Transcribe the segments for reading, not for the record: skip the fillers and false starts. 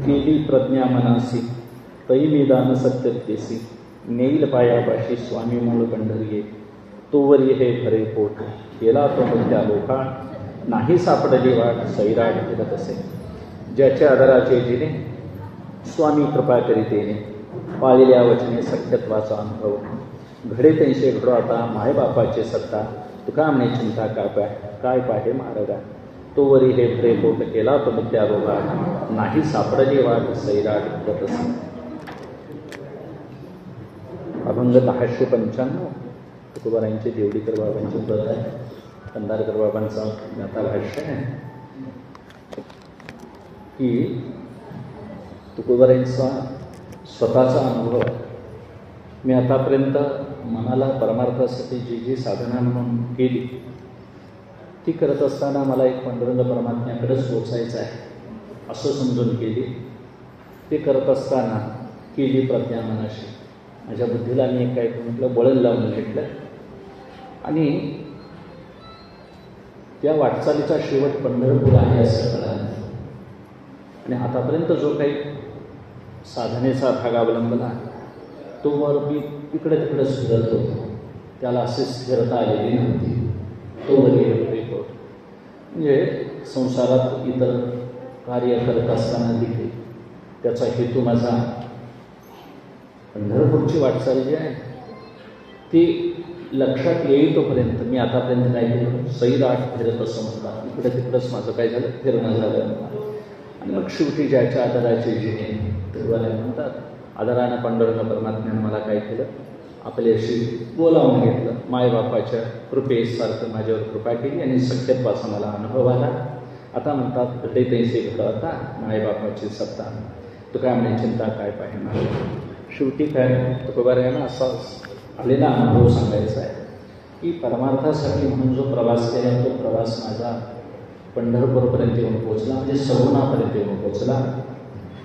केली प्रज्ञा मनासी तई निदान सत्यतेसी नेईल पायापाशी स्वामी मूळ पंढरीये तोवरी हे खरे पोट केला तो त्या लोका नाही सापडली वाट सैराट फिरत असे ज्याच्या आदराचे जिने स्वामी कृपा करीतेने पाळिल्या वचने सत्यत्वाचा अनुभव घडे त्यांचे घडो आता मायबापाचे सत्ता तुका म्हणे चिंता काय पाहे मारगा तोवरी हे खरे पोट केला तो त्या लोका नाही सापडली वाट सैराट फिरत असे. अभंग 1095 तुकोबारायांचे देवडीकर बाबांचे व्रत आहे. कंधारकर बाबांचा गाथा भाष्य आहे की तुकोबारायांचा स्वतःचा अनुभव आहे. मी आतापर्यंत मनाला परमार्थासाठी जी जी साधना म्हणून केली ती करत असताना मला एक पांडुरंग परमात्म्याकडेच पोचायचं आहे असं समजून केली. ते करत असताना केली प्रज्ञा मनाशी माझ्या बुद्धीला मी एक काय म्हटलं बळण लावून घेतलं आणि त्या वाटचालीचा शेवट पंढरपूर आहे असं कळालं. आणि आतापर्यंत जो काही साधनेचा भाग अवलंबला तो वर मी इकडे तिकडे फिरत होतो. त्याला अशी स्थिरता आलेली नव्हती. तो रिपोर्ट म्हणजे संसारात इतर कार्य करत असताना देखील त्याचा हेतू माझा पंढरपूरची वाटचाल जी आहे ती लक्षात येईल तोपर्यंत मी आतापर्यंत काय केलं सैराट फिरत असं म्हणतात. इकडे तिकडंच माझं काय झालं फिरणं झालं. आणि मग शेवटी ज्याच्या आदराचे जिने तेव्हा म्हणतात आदरानं पांडुरंग परमात्म्यानं मला काय केलं आपल्याशी बोलावून घेतलं. मायबापाच्या कृपेसारखं माझ्यावर कृपा केली आणि सत्यत्वाचा मला अनुभव आला. आता म्हणतात घडे तैसे घडं आता मायबापाची सत्ता तुका म्हणे चिंता काय पाहिजे. शेवटी काय तुकोबारायांना असा आलेला अनुभव सांगायचा आहे की परमार्थासाठी म्हणून जो प्रवास केला तो प्रवास माझा पंढरपूरपर्यंत येऊन पोचला म्हणजे सगुणापर्यंत येऊन पोचला.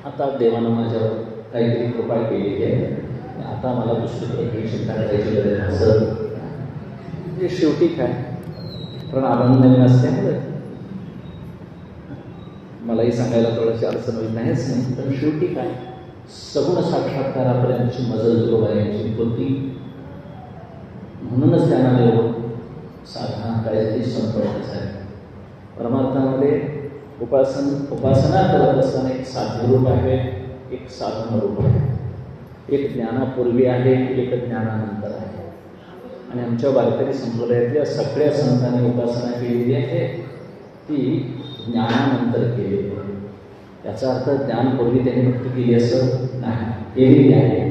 आता देवानं माझ्यावर काहीतरी कृपा केलेली आहे. आता मला दुसरीकडे काही चिंता करायची गरज असं म्हणजे शेवटी काय कारण आनंद नवीन असल्यामुळे मलाही सांगायला थोडीशी अडचण होईल नाहीच नाही. पण शेवटी काय सगुण साक्षात्कारापर्यंतची मजल तुकोबारायांची होती. म्हणूनच त्यांना एवढं साधना करायची संपर्क झाली. परमार्थामध्ये उपासना करत असताना एक साधन रूप आहे एक साधन रूप आहे. एक ज्ञानापूर्वी आहे एक ज्ञानानंतर आहे. आणि आमच्या वारकरी संप्रदायातल्या सगळ्या संतांनी उपासना केलेली आहे ती ज्ञानानंतर केलेली आहे. याचा अर्थ ज्ञानपूर्वी त्यांनी भक्ती केली असं नाही केलेली आहे.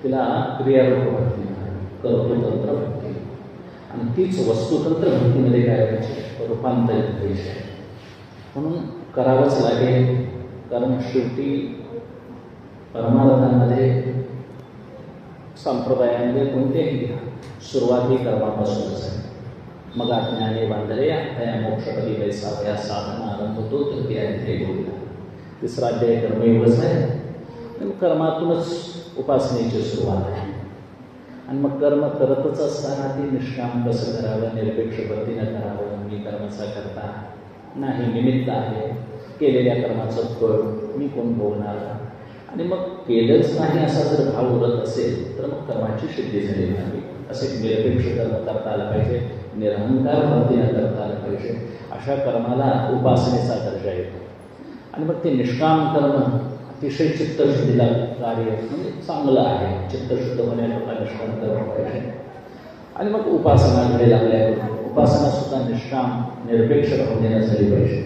तिला क्रियारूप भक्ती कर्तृतंत्र भक्ती आणि तीच वस्तुतंत्र भक्तीमध्ये काय व्हायची रूपांतरित व्हायची. म्हणून करावंच लागेल कारण शेवटी परमार्थामध्ये संप्रदायामध्ये कोणतेही घ्या सुरुवात ही कर्मापासूनच आहे. मग अज्ञाने बांधले त्या मोक्षपदी वैसाव्या साधना आरंभ होतो तृतीय अध्याय बोलला. तिसरा अध्याय कर्मयोगच आहे. मग कर्मातूनच उपासनेची सुरुवात आहे. आणि मग कर्म करतच असताना ती निष्काम कसं करावं निरपेक्ष पद्धतीनं करावं. मी कर्माचा करता नाही निमित्त आहे. केलेल्या कर्माचं फळ मी कोण भोगणार. आणि मग केलंच नाही असा जर भाव उरत असेल तर मग कर्माची सिद्धी झाली नाही. असे निरपेक्ष कर्म करता आलं पाहिजे. निरहंकार पद्धतीनं करता आलं पाहिजे. अशा कर्माला उपासनेचा दर्जा येतो. आणि मग ते निष्काम कर्म अतिशय चित्तशुद्धीला कार्य म्हणजे चांगलं आहे. चित्तशुद्ध होण्याकरता निष्काम कर्म पाहिजे. आणि मग उपासना घडे लागल्या. उपासना सुद्धा निष्काम निरपेक्ष भावनेनं झाली पाहिजे.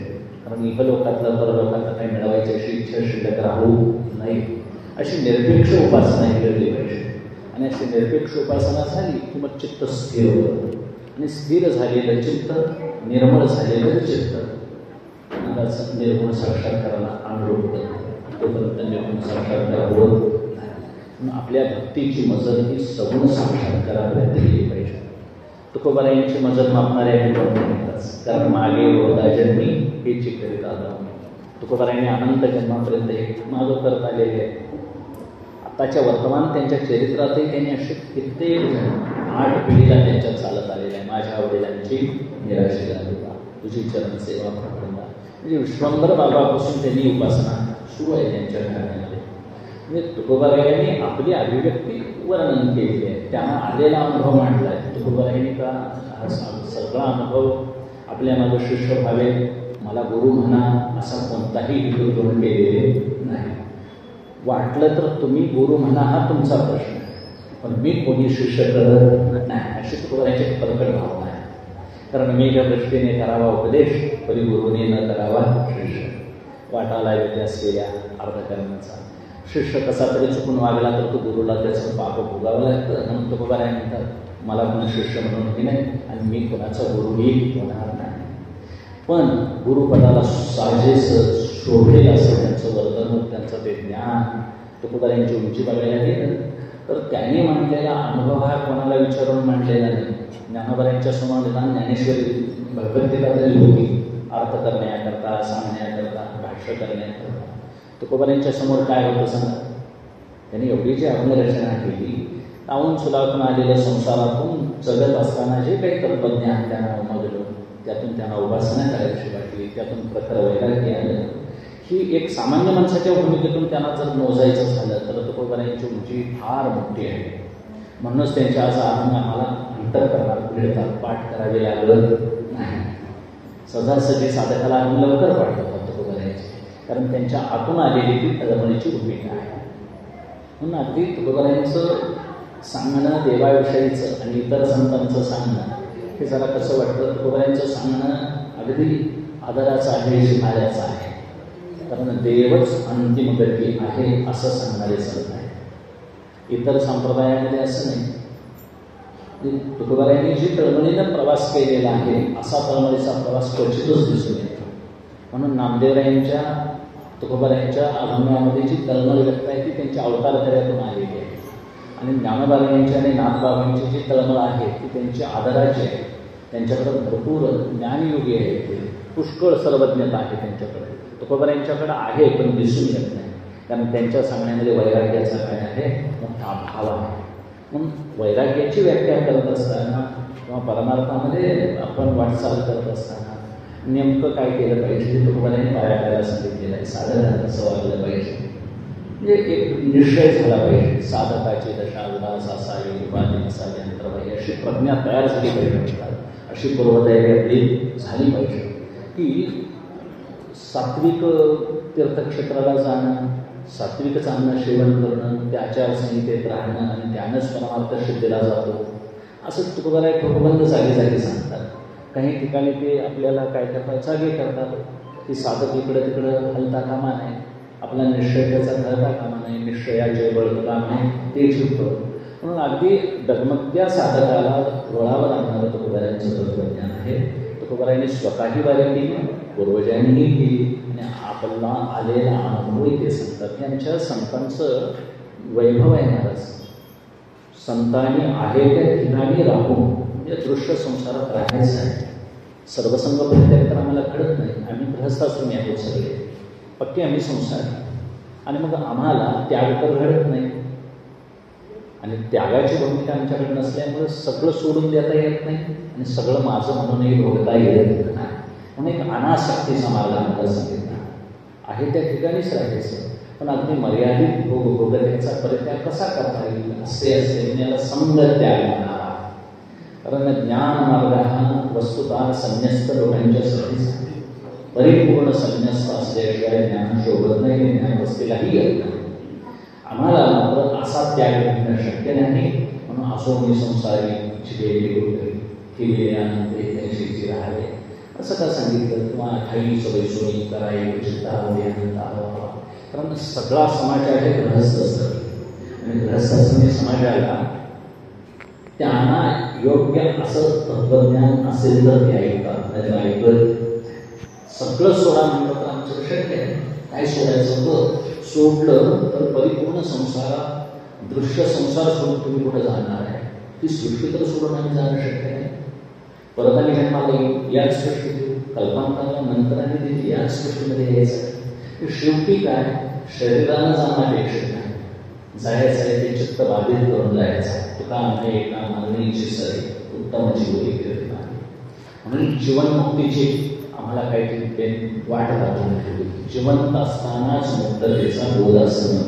कारण इहलोकातलं परलोकातलं काही मिळवायची अशी इच्छा शिल्लक राहू नाही. अशी निरपेक्ष उपासना घडली पाहिजे. आणि अशी निरपेक्ष उपासना झाली की मग चित्त स्थिर होतं. आणि स्थिर झालेलं चित्त निर्मळ झालेलं चित्त निर्गुण साक्षात्काराला अनुरूप होतं. तोपर्यंत निर्गुण साक्षात्कार होत नाही. आपल्या भक्तीची मजल ही सगुण साक्षात्कारापर्यंत गेली पाहिजे. तुकोबारायांची मजल मापणाऱ्या म्हणतात कारण मागे होता जन्मी हे चिकरित आलं. तुकोबारायांनी अनंत जन्मापर्यंत हे मागं करत आलेले आहे. आताच्या वर्तमान त्यांच्या चरित्रातही त्यांनी असे कित्येक 8 पिढीला त्यांच्या चालत आलेले आहे. माझ्या वडिलांची निराशेला तुझी चरण सेवा प्रकरणात म्हणजे विश्वंभर बाबापासून त्यांनी उपासना सुरू आहे त्यांच्या घराण्यामध्ये. म्हणजे तुकोबारायांनी आपली अभिव्यक्ती वर्णन केलेली आहे, त्यांना आलेला अनुभव मांडला आहे. तुकोबारायांनी का हा सगळा अनुभव आपल्या माझं शिष्य व्हावे, मला गुरु म्हणा असा कोणताही हेतू घेऊन केलेले नाही. वाटलं तर तुम्ही गुरु म्हणा हा तुमचा प्रश्न आहे, पण मी कोणी शिष्य करत नाही अशी तुकोबारायांची परकट भावना आहे. कारण मी ज्या दृष्टीने करावा उपदेश तरी गुरुने न करावा शिष्य. वाटाला येते असलेल्या अर्धकरणाचा शिष्य कसा तरी चुकून वागला तर तो गुरुला त्याचं पाप भोगावं लागतं. म्हणून तुकोबाराय म्हणतात मला कोणी शिष्य म्हणून हे नाही आणि मी कोणाचा गुरुही होणार नाही. पण गुरुपदाला साजेस शोभेल असं त्यांचं वर्तन, त्यांचं ते ज्ञान. तुकोबारायांची उंची बघायला गेलं तर त्यांनी मांडलेला अनुभव हा कोणाला विचारून मांडलेला नाही. ज्ञानोबारायांच्या समोर निदान ज्ञानेश्वरी भगवद्गीता तरी होती, अर्थ करण्याकरता, सांगण्याकरता, भाष्य करण्याकरता. तुकोबारायांच्या समोर काय होतं सांगा. त्यांनी एवढी जी अभंगरचना केली, तावून सुलातून आलेल्या संसारातून जगत असताना जे काही तत्त्वज्ञान त्यांना उमगलं, त्यातून त्यांना उपासना करायची वाटली, त्यातून प्रखर वैराग्य आलं. ही एक सामान्य माणसाच्या भूमिकेतून त्यांना जर मोजायचं झालं तर तुकोबारायांची उंची फार मोठी आहे. म्हणूनच त्यांच्या असा अभंग आम्हाला अंतःकरणात मिळतात, पाठ करावे लागत नाही. सहजासहजी साधकाला अभंग लवकर पाठ होतात तुकोबारायांचे, कारण त्यांच्या आतून आलेली ती तळमळीची भूमिका आहे. म्हणून अगदी तुकोबारायांचं सांगणं देवाविषयीचं आणि इतर संतांचं सांगणं हे जरा कसं वाटतं. तुकोबारायांचं सांगणं अगदी आदराचं आहे, जिव्हाळ्याचं आहे. कारण देवच अंतिम गती आहे असं सांगणारे संत आहे. इतर संप्रदायामध्ये असं नाही. तुकोबारायांनी जी तळमळीनं प्रवास केलेला आहे असा तळमळीचा प्रवास क्वचितच दिसून येतो. म्हणून नामदेवरायांच्या तुकोबारायांच्या अभंगामध्ये जी तळमळ व्यक्त आहे ती त्यांच्या अवतारकऱ्यातून आलेली आहे. आणि ज्ञानोबारायांची आणि नाथबाबांची जी तळमळ आहे ती त्यांची आदराची आहे. त्यांच्याकडं भरपूर ज्ञानयोगी आहे, पुष्कळ सर्वज्ञता आहे त्यांच्याकडे. तुकोबारायांच्याकडं आहे पण दिसून येत नाही, कारण त्यांच्या सांगण्यामध्ये वैराग्याचा काय आहे, मोठा भाव आहे. म्हणून वैराग्याची व्याख्या करत असताना किंवा परमार्थामध्ये आपण वाटचाल करत असताना नेमकं काय केलं पाहिजे हे तुकोबारायांनी पायाला सांगितलेलं आहे. साधकानं कसं वागलं पाहिजे, म्हणजे एक निश्चय झाला पाहिजे. साधकाची दशा उदास असावी, उपाधी नसावी, अंतर्बाह्य अशी प्रज्ञा तयार झाली पाहिजे, अशी पूर्वतयारी आपली झाली पाहिजे. की सात्विक तीर्थक्षेत्राला जाणं, सात्विकच अन्न सेवन करणं, त्या आचारसंहितेत राहणं आणि त्यानंच परमार्थ सिद्धीला जातो असं तुकोबाराय ठोकबंद जागी जागी सांगतात. काही ठिकाणी ते आपल्याला काय करतात, जागे करतात की साधक इकडं तिकडं हलता कामा नाही, आपला निश्चय त्याचा घडता कामा नाही, निश्चयाचे बळकला नाही ते शिकतो. म्हणून अगदी डगमगत्या साधकाला डोळावर आणणारं तुकोबारायांचं तत्त्वज्ञान आहे. तुकोबारायांनी स्वतःही वारी केली, पूर्वजांनीही केली आणि आपला आलेला अनुभवही ते सांगतात. यांच्या संतांचं वैभव आहे महाराज. संतांनी आहे त्या ठिकाणी राहून म्हणजे दृश्य संसारात राहायचं आहे. सर्वसंग परित्याग तर आम्हाला कळत नाही. आम्ही गृहस्थाश्रमी आहोत सगळे, पक्के आम्ही संसार. आणि मग आम्हाला त्याग तर घडत नाही आणि त्यागाची भूमिका आमच्याकडे नसल्यामुळे सगळं सोडून देता येत नाही आणि सगळं माझं म्हणूनही भोगता येत नाही. म्हणून एक अनासक्तीचा मार्ग आम्हाला सांगितला आहे. त्या ठिकाणीच राहायचं, पण अगदी मर्यादित भोगत्याचा परित्याग कसा करता येईल असते याला संग त्याग म्हणा. कारण ज्ञान मार्ग हा वस्तुतः संन्यस्त लोकांच्यासाठीच आहे. परिपूर्ण संन्यस्त असल्याशिवाय ज्ञान शोभत नाही, ज्ञान वस्तीलाही येत नाही. आम्हाला मात्र असा त्याग घेणं शक्य नाही. म्हणून असो मी संसारी केलेले आनंद त्यांची राहावे असं का सांगितलं, किंवा काही सवय सोयी करावी कारण सगळा समाज आहे गृहस्थ असतं आणि गृहस्थाश्रमी समाजाला त्यांना योग्य असं तत्वज्ञान असेल तर ते ऐकतात, नाही ऐकत. सगळं सोडा म्हणलं तर आमचं शक्य आहे. काय सोडायचं होतं, सोडलं तर परिपूर्ण संसारात दृश्य संसार सोडून तुम्ही कुठं जाणार आहे. ती सृष्टी तर सोडून आम्ही जाणं शक्य नाही. परत आम्ही जन्माला येऊ याच सृष्टीत, कल्पांताला नंतर आम्ही देखील याच सृष्टीमध्ये यायचं. शेवटी काय, शरीरानं जाण्यापेक्षा नाही जायचं आहे ते चित्त बाधित करून जायचं. तुका म्हणजे एका मागणीची सरी उत्तम जीवनी कीर्ती. म्हणून जीवनमुक्तीची आम्हाला काहीतरी ते वाट दाखवून ठेवली. जिवंत असतानाच मुक्ततेचा बोध असणं,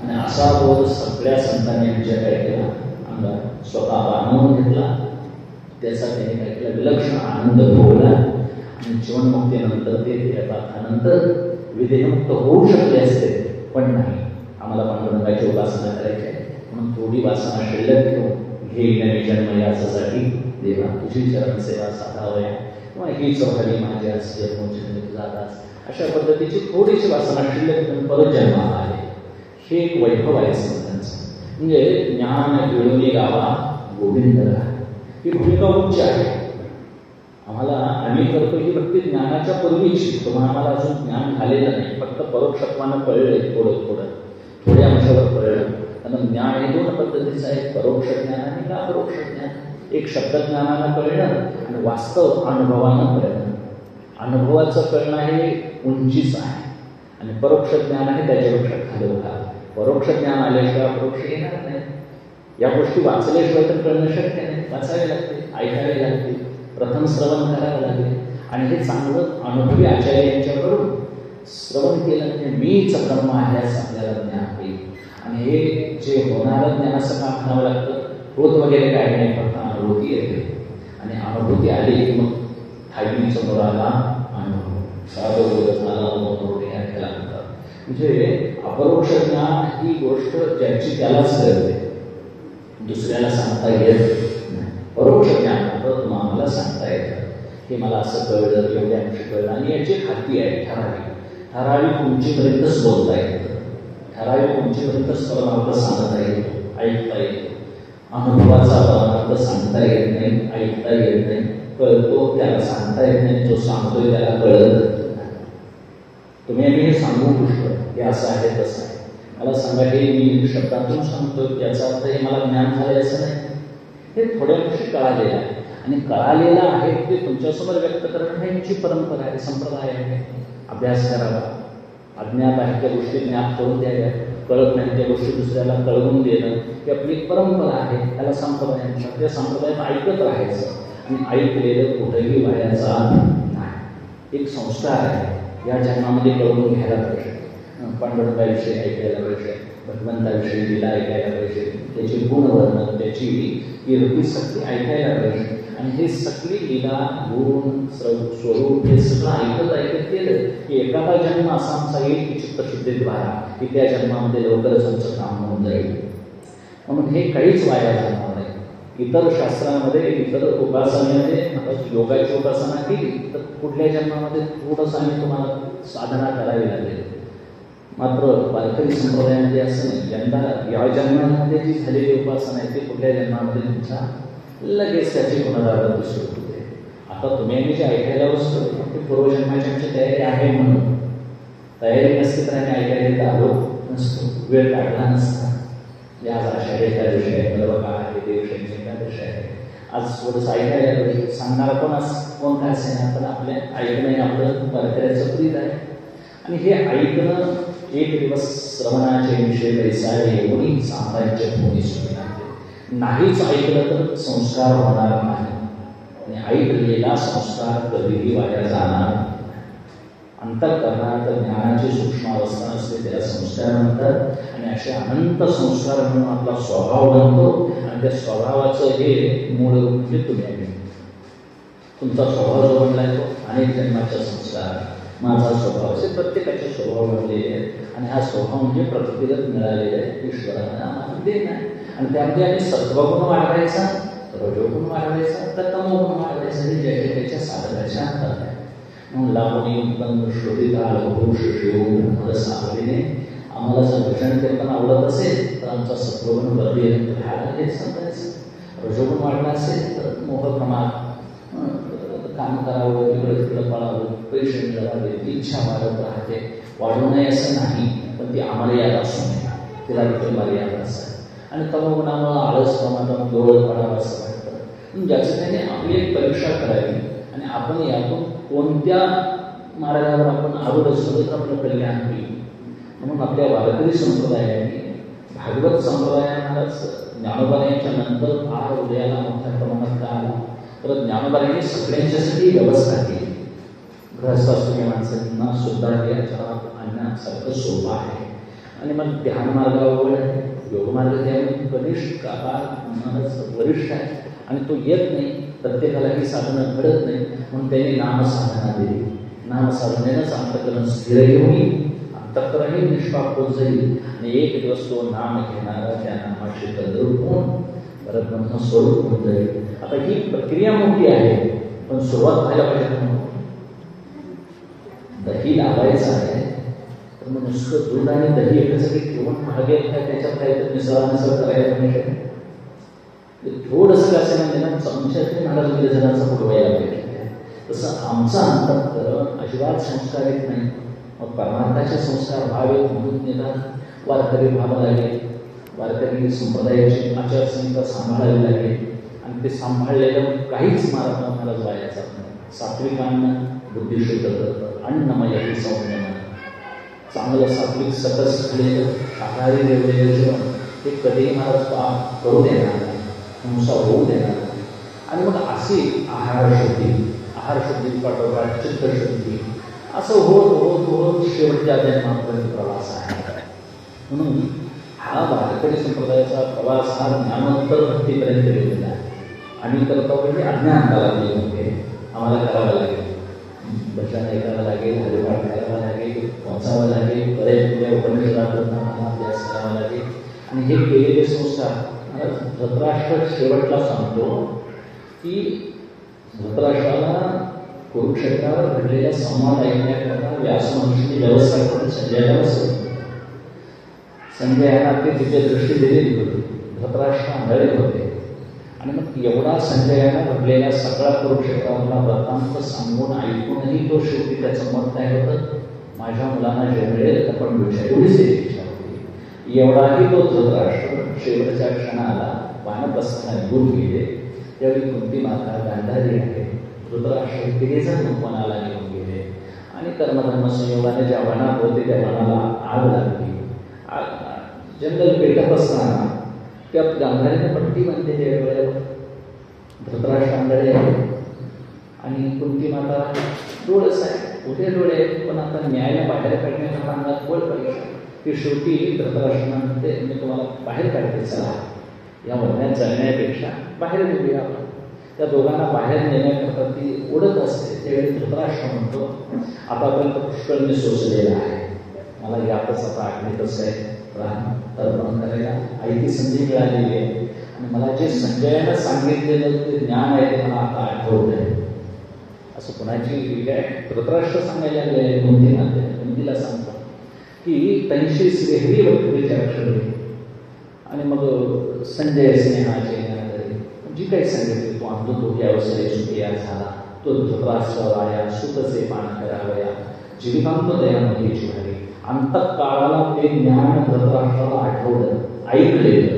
आणि असा बोध सगळ्या संतांनी आमच्या काय केला, अंगात स्वतः बांधवून घेतला. त्याचा त्याने काय केला, विलक्षण आनंद भोगला. आणि जीवनमुक्तीनंतर ते त्यानंतर विधेयमुक्त होऊ शकले असते, पण नाही. आम्हाला पांडुरंगाची उपासना करायची आहे म्हणून थोडी वासना शिल्लक ठेवून घे नवी जन्म यासाठी देवा तुझी चरण सेवा साधावया, किंवा हीच झाली माझी असते जाताच, अशा पद्धतीची थोडीशी वासना शिल्लक ठेवून परत जन्माला आले. हे एक वैभव आहे संतांचं. म्हणजे ज्ञान मिळवणी गावा गोविंद राहा, ही भूमिका उच्च आहे. आम्हाला आम्ही करतो ही भक्ती ज्ञानाच्या पूर्वीची. तुम्हाला आम्हाला अजून ज्ञान झालेलं नाही, फक्त परोक्षत्वानं कळले, थोड्या अंशावर कळलं. कारण ज्ञान हे दोन पद्धतीचं आहे, परोक्ष ज्ञान आणि अपरोक्ष ज्ञान. एक शब्दज्ञानानं कळणं आणि वास्तव अनुभवानं कळणं. अनुभवाचं कळणं हे उंचीच आहे आणि परोक्ष ज्ञान आहे त्याच्यापेक्षा खाली भाग. परोक्ष ज्ञान आल्याशिवाय अपरोक्ष येणार नाही. या गोष्टी वाचल्याशिवाय तर कळणं शक्य नाही. वाचावे लागते, ऐकावे लागते, प्रथम श्रवण करावं लागेल. आणि हे चांगलं अनुभवी आचार्य यांच्याकडून श्रवण केलं म्हणजे मीच ब्रह्म आहे असं आपल्याला ज्ञान होईल. आणि हे जे होणारं ज्ञान असं काम म्हणावं लागतं, होत वगैरे काय नाही, फक्त अनुभूती येते. आणि अनुभूती आली की मग ठाई समोर आला अनुभव, साधं झाला अनुभव याला म्हणतात. म्हणजे अपरोक्ष ज्ञान ही गोष्ट ज्याची त्यालाच कळते, दुसऱ्याला सांगता येत नाही. परोक्ष ज्ञान तुम्हाला सांगता येतं की मला असं कळलं, एवढ्या अंशी कळलं. आणि याची खाती आहे ठराविक उंचीपर्यंतच बोलता येतं, ठराविक उंचीपर्यंतच परमार्थ सांगता येतो, ऐकता येतो. अनुभवाचा परमार्थ सांगता येत नाही, ऐकता येत नाही. कळतो त्याला सांगता येत नाही, जो सांगतोय त्याला कळत. तुम्ही आम्ही हे सांगू पुष्कळ, हे असं आहे तसं आहे. मला सांगा हे मी शब्दातून सांगतो याचा अर्थ हे मला ज्ञान झालंय असं नाही. हे थोड्या गोष्टी कळालेलं आहे आणि कळालेलं आहे ते तुमच्यासमोर व्यक्त करणं हे यांची परंपरा आहे, संप्रदाय आहे. अभ्यास करावा, अज्ञात आहे त्या गोष्टी ज्ञात करून द्याव्या, कळत नाही त्या गोष्टी दुसऱ्याला कळवून देणं ही आपली एक परंपरा आहे. त्याला संप्रदाय म्हणतात. त्या संप्रदायात ऐकत राहायचं आणि ऐकलेलं कुठेही वायाचा नाही. एक संस्कार आहे, या जन्मामध्ये कळवून घ्यायला पाहिजे. पांडुरंगाविषयी ऐकायला पाहिजे, भगवंताविषयी लीला ऐकायला पाहिजे, त्याची गुणवर्णन, त्याची कीर्ती सगळी ऐकायला पाहिजे. आणि हे सगळी लीला, गुण, स्वरूप हे सगळं ऐकत गेलं की एखादा जन्म असा आमचा येईल की चित्तशुद्धीद्वारा की त्या जन्मामध्ये लवकरच आमचं काम होऊन जाईल. म्हणून हे काहीच वाया जाणार नाही. इतर शास्त्रामध्ये, इतर उपासनेमध्ये योगाची उपासना केली तर पुढल्या जन्मामध्ये थोडंसं आम्ही तुम्हाला साधना करावी लागेल. मात्र वारकरी संप्रदायामध्ये असं नाही. यंदा या जन्मामध्ये जी झालेली उपासना आहे ती पुढल्या जन्मामध्ये तुमचा लगेच त्याची पुनरावृत्ती सुरू होते. आता तुम्ही आम्ही जे ऐकायला बसतो ती पूर्वजन्माची आमची तयारी आहे म्हणून. तयारी नसते तर आम्ही ऐकायला येत आलो नसतो, वेळ काढला नसता. आज आषाढी एकादशी आहे, मला बघा आहे देवशैनी एकादशी आहे, आज थोडंसं ऐकायला पाहिजे. सांगणारा कोण काय असेल पण आपल्या ऐकणं आपलं वारकऱ्याचं प्रीत आहे. आणि हे ऐकणं एक दिवस श्रवणाचे विषय वैसाळे कोणी साम्राज्य कोणी सुरू नाहीच ऐकलं तर संस्कार होणार नाही. आणि ऐकलेला संस्कार कधीही वाया जाणार. अंतःकरणात ज्ञानाची सूक्ष्म अवस्था असते त्याला संस्कार म्हणतात. आणि असे अनंत संस्कार म्हणून आपला स्वभाव बनतो. आणि त्या स्वभावाचं हे मूळ म्हणजे तुम्ही तुमचा स्वभाव जो बनलाय तो अनेक जन्माचा संस्कार, माझा स्वभाव असे प्रत्येकाचे स्वभाव बनलेले आहेत. आणि हा स्वभाव म्हणजे प्रतिगत मिळालेला आहे ईश्वरानं आम्हाला देणं आहे. आणि त्यामध्ये आम्ही सत्वगुण वाढवायचा, रजोगुण वाढवायचा, तर तमोगुण वाढवायचा. हे ज्याच्या त्याच्या साधनाच्या हातात आहे. म्हणून लावणी शोधिता लघुष शिवून सावलीने आम्हाला जर भूषण कीर्तन आवडत असेल तर आमचा सत्वगुण बदलेल राहायला हेच सांगायचं. रजोगुण वाढला असेल तर मोहप्रमाण काम करावं, इकडं तिकडं पळावं, पैसे मिळवावे, इच्छा वाढत राहते. वाढू नये असं नाही, पण ती अमर्यादा असू नये, तिला देखील मर्यादा असते. आणि तमोगुणामुळे आळस प्रमाणात डोळत पडावं असं वाटतं. ज्याचं त्याने आपली एक परीक्षा करावी आणि आपण यातून कोणत्या मार्गावर आपण आवड असतो तर आपलं कल्याण होईल. म्हणून आपल्या वारकरी संप्रदायाने, भागवत संप्रदायालाच ज्ञानोबायांच्या नंतर फार उदयाला मोठ्या प्रमाणात का आला तर ज्ञानोबायांनी सगळ्यांच्यासाठी व्यवस्था केली. गृहस्थाश्रमी माणसांना सुद्धा या चरणात आणण्यासारखं सोपं आहे. आणि मग ध्यान मार्गावर आहे, योगमार्ग त्यामुळे कनिष्ठ काळात वरिष्ठ आहे आणि तो येत नाही, प्रत्येकाला ही साधनं घडत नाही, म्हणून त्यांनी नामसाधना दिली. नामसाधनेनंच अंतःकरण स्थिर होईल, अंतःकरणही निष्पाप होत जाईल आणि एक दिवस तो नाम घेणारा त्या नामाची तद्रूप होऊन परब्रह्म स्वरूप होऊन जाईल. आता ही प्रक्रिया मोठी आहे, पण सुरुवात व्हायला पाहिजे म्हणून दही लावायचं आहे. तर मग नुसतं दूध आणि दही एकसाठी ठेवून भागे त्याच्यात काहीतरी मिसळ करायला पाहिजे. थोडंसं काय असेल म्हणजे ना संशयातून महाराज जणांचा पुढवायला पाहिजे. तसं आमचा अंतःकरण अजिबात संस्कार येत नाही. मग परमार्थाचे संस्कार व्हावेत म्हणून निदान वारकरी व्हावं लागेल, वारकरी संप्रदायाची आचारसंहिता सांभाळावी लागेल आणि ते सांभाळलेलं काहीच महाराज व्हायला जात नाही. सात्विकांना बुद्धिशुद्ध करतं, अन्नमय संयम, चांगलं सात्विक सकस झालेलं शाकाहारी जेवलेलं जेवण हे कधीही महाराज करू देणार नाही, हिंसा होऊ देणार नाही. आणि मग अशी आहारशुद्धी पाठोपाठ चित्तशुद्धी असं होत होत होत शेवटच्या जन्मापर्यंत प्रवास आहे. म्हणून हा वारकरी संप्रदायाचा प्रवास हा ज्ञानोत्तर भक्तीपर्यंत गेलेला आहे. आणि करता म्हणजे अज्ञानाला होते, आम्हाला करावं लागेल, भजन ऐकावं लागेल, हरिपाठ करावं लागेल, वाचावं लागेल, बरेच उपनिषदांना अभ्यास करावा लागेल. आणि हे केलेले संस्कार धृतराष्ट्र शेवटला सांगतो की धृतराष्ट्राला कुरुक्षेत्रावर घडलेला संवाद ऐकण्याकरता व्यास महर्षींनी व्यवस्था करून संजयाला बसवली. संजयाला ते तिथे दृष्टी दिलेली होती, धृतराष्ट्र आंधळे होते. आणि मग एवढा संजयानं घडलेला सगळा कुरुक्षेत्रातला वृत्तांत सांगून ऐकूनही तो शेवटी त्याचं मत काय होतं, माझ्या मुलांना जे मिळेल आपण विषय एवढीच इच्छा होती. एवढाही तो धृतराष्ट्र शेवटच्या क्षणाला वानप्रस्थाना निघून गेले. त्यावेळी कुंती माता गांधारी आहे, धृतराष्ट्र तिघेजण वनाला निघून गेले आणि कर्मधर्म संयोगाने ज्या वनात होते त्या वनाला आग लागली. जंगल पेटत असताना त्या गांधारीने पट्टी बांधते त्यावेळेला धृतराष्ट्र आंधळे आहे आणि कुंती माता डोळस आहे, उभे डोळे आहेत, पण आता न्यायाला बाहेर काढण्याच्या अंगात बळ पाहिजे. ती शेवटी धृतराष्ट्रांना म्हणते मी तुम्हाला बाहेर काढते, चला या वण्यात जळण्यापेक्षा बाहेर निघूया आपण. त्या दोघांना बाहेर नेण्याकरता ती ओढत असते. त्यावेळी धृतराष्ट्र म्हणतो आतापर्यंत पुष्कळ मी सोचलेला आहे, मला यातच आता आठवतच आहे तर्पण करायला ऐकी संधी मिळालेली आहे आणि मला जे संजयानं सांगितलेलं ते ज्ञान आहे ते मला आता आठवत आहे. असं कोणाची काय धृतराष्ट्र सांगायला लागले कुंतीला सांगतो की तैशी श्रेहरी वक्तीच्या अक्षरे. आणि मग संजय स्नेहाचे जी काही सांगितली तो अंधतो की अवसरे सुखिया झाला, तो धृतराष्ट्र वाया सुखचे पान करावया, जीवितांत दयामध्ये जिव्हावी. अंतःकाळाला ते ज्ञान धृतराष्ट्राला आठवलं, ऐकलेलं.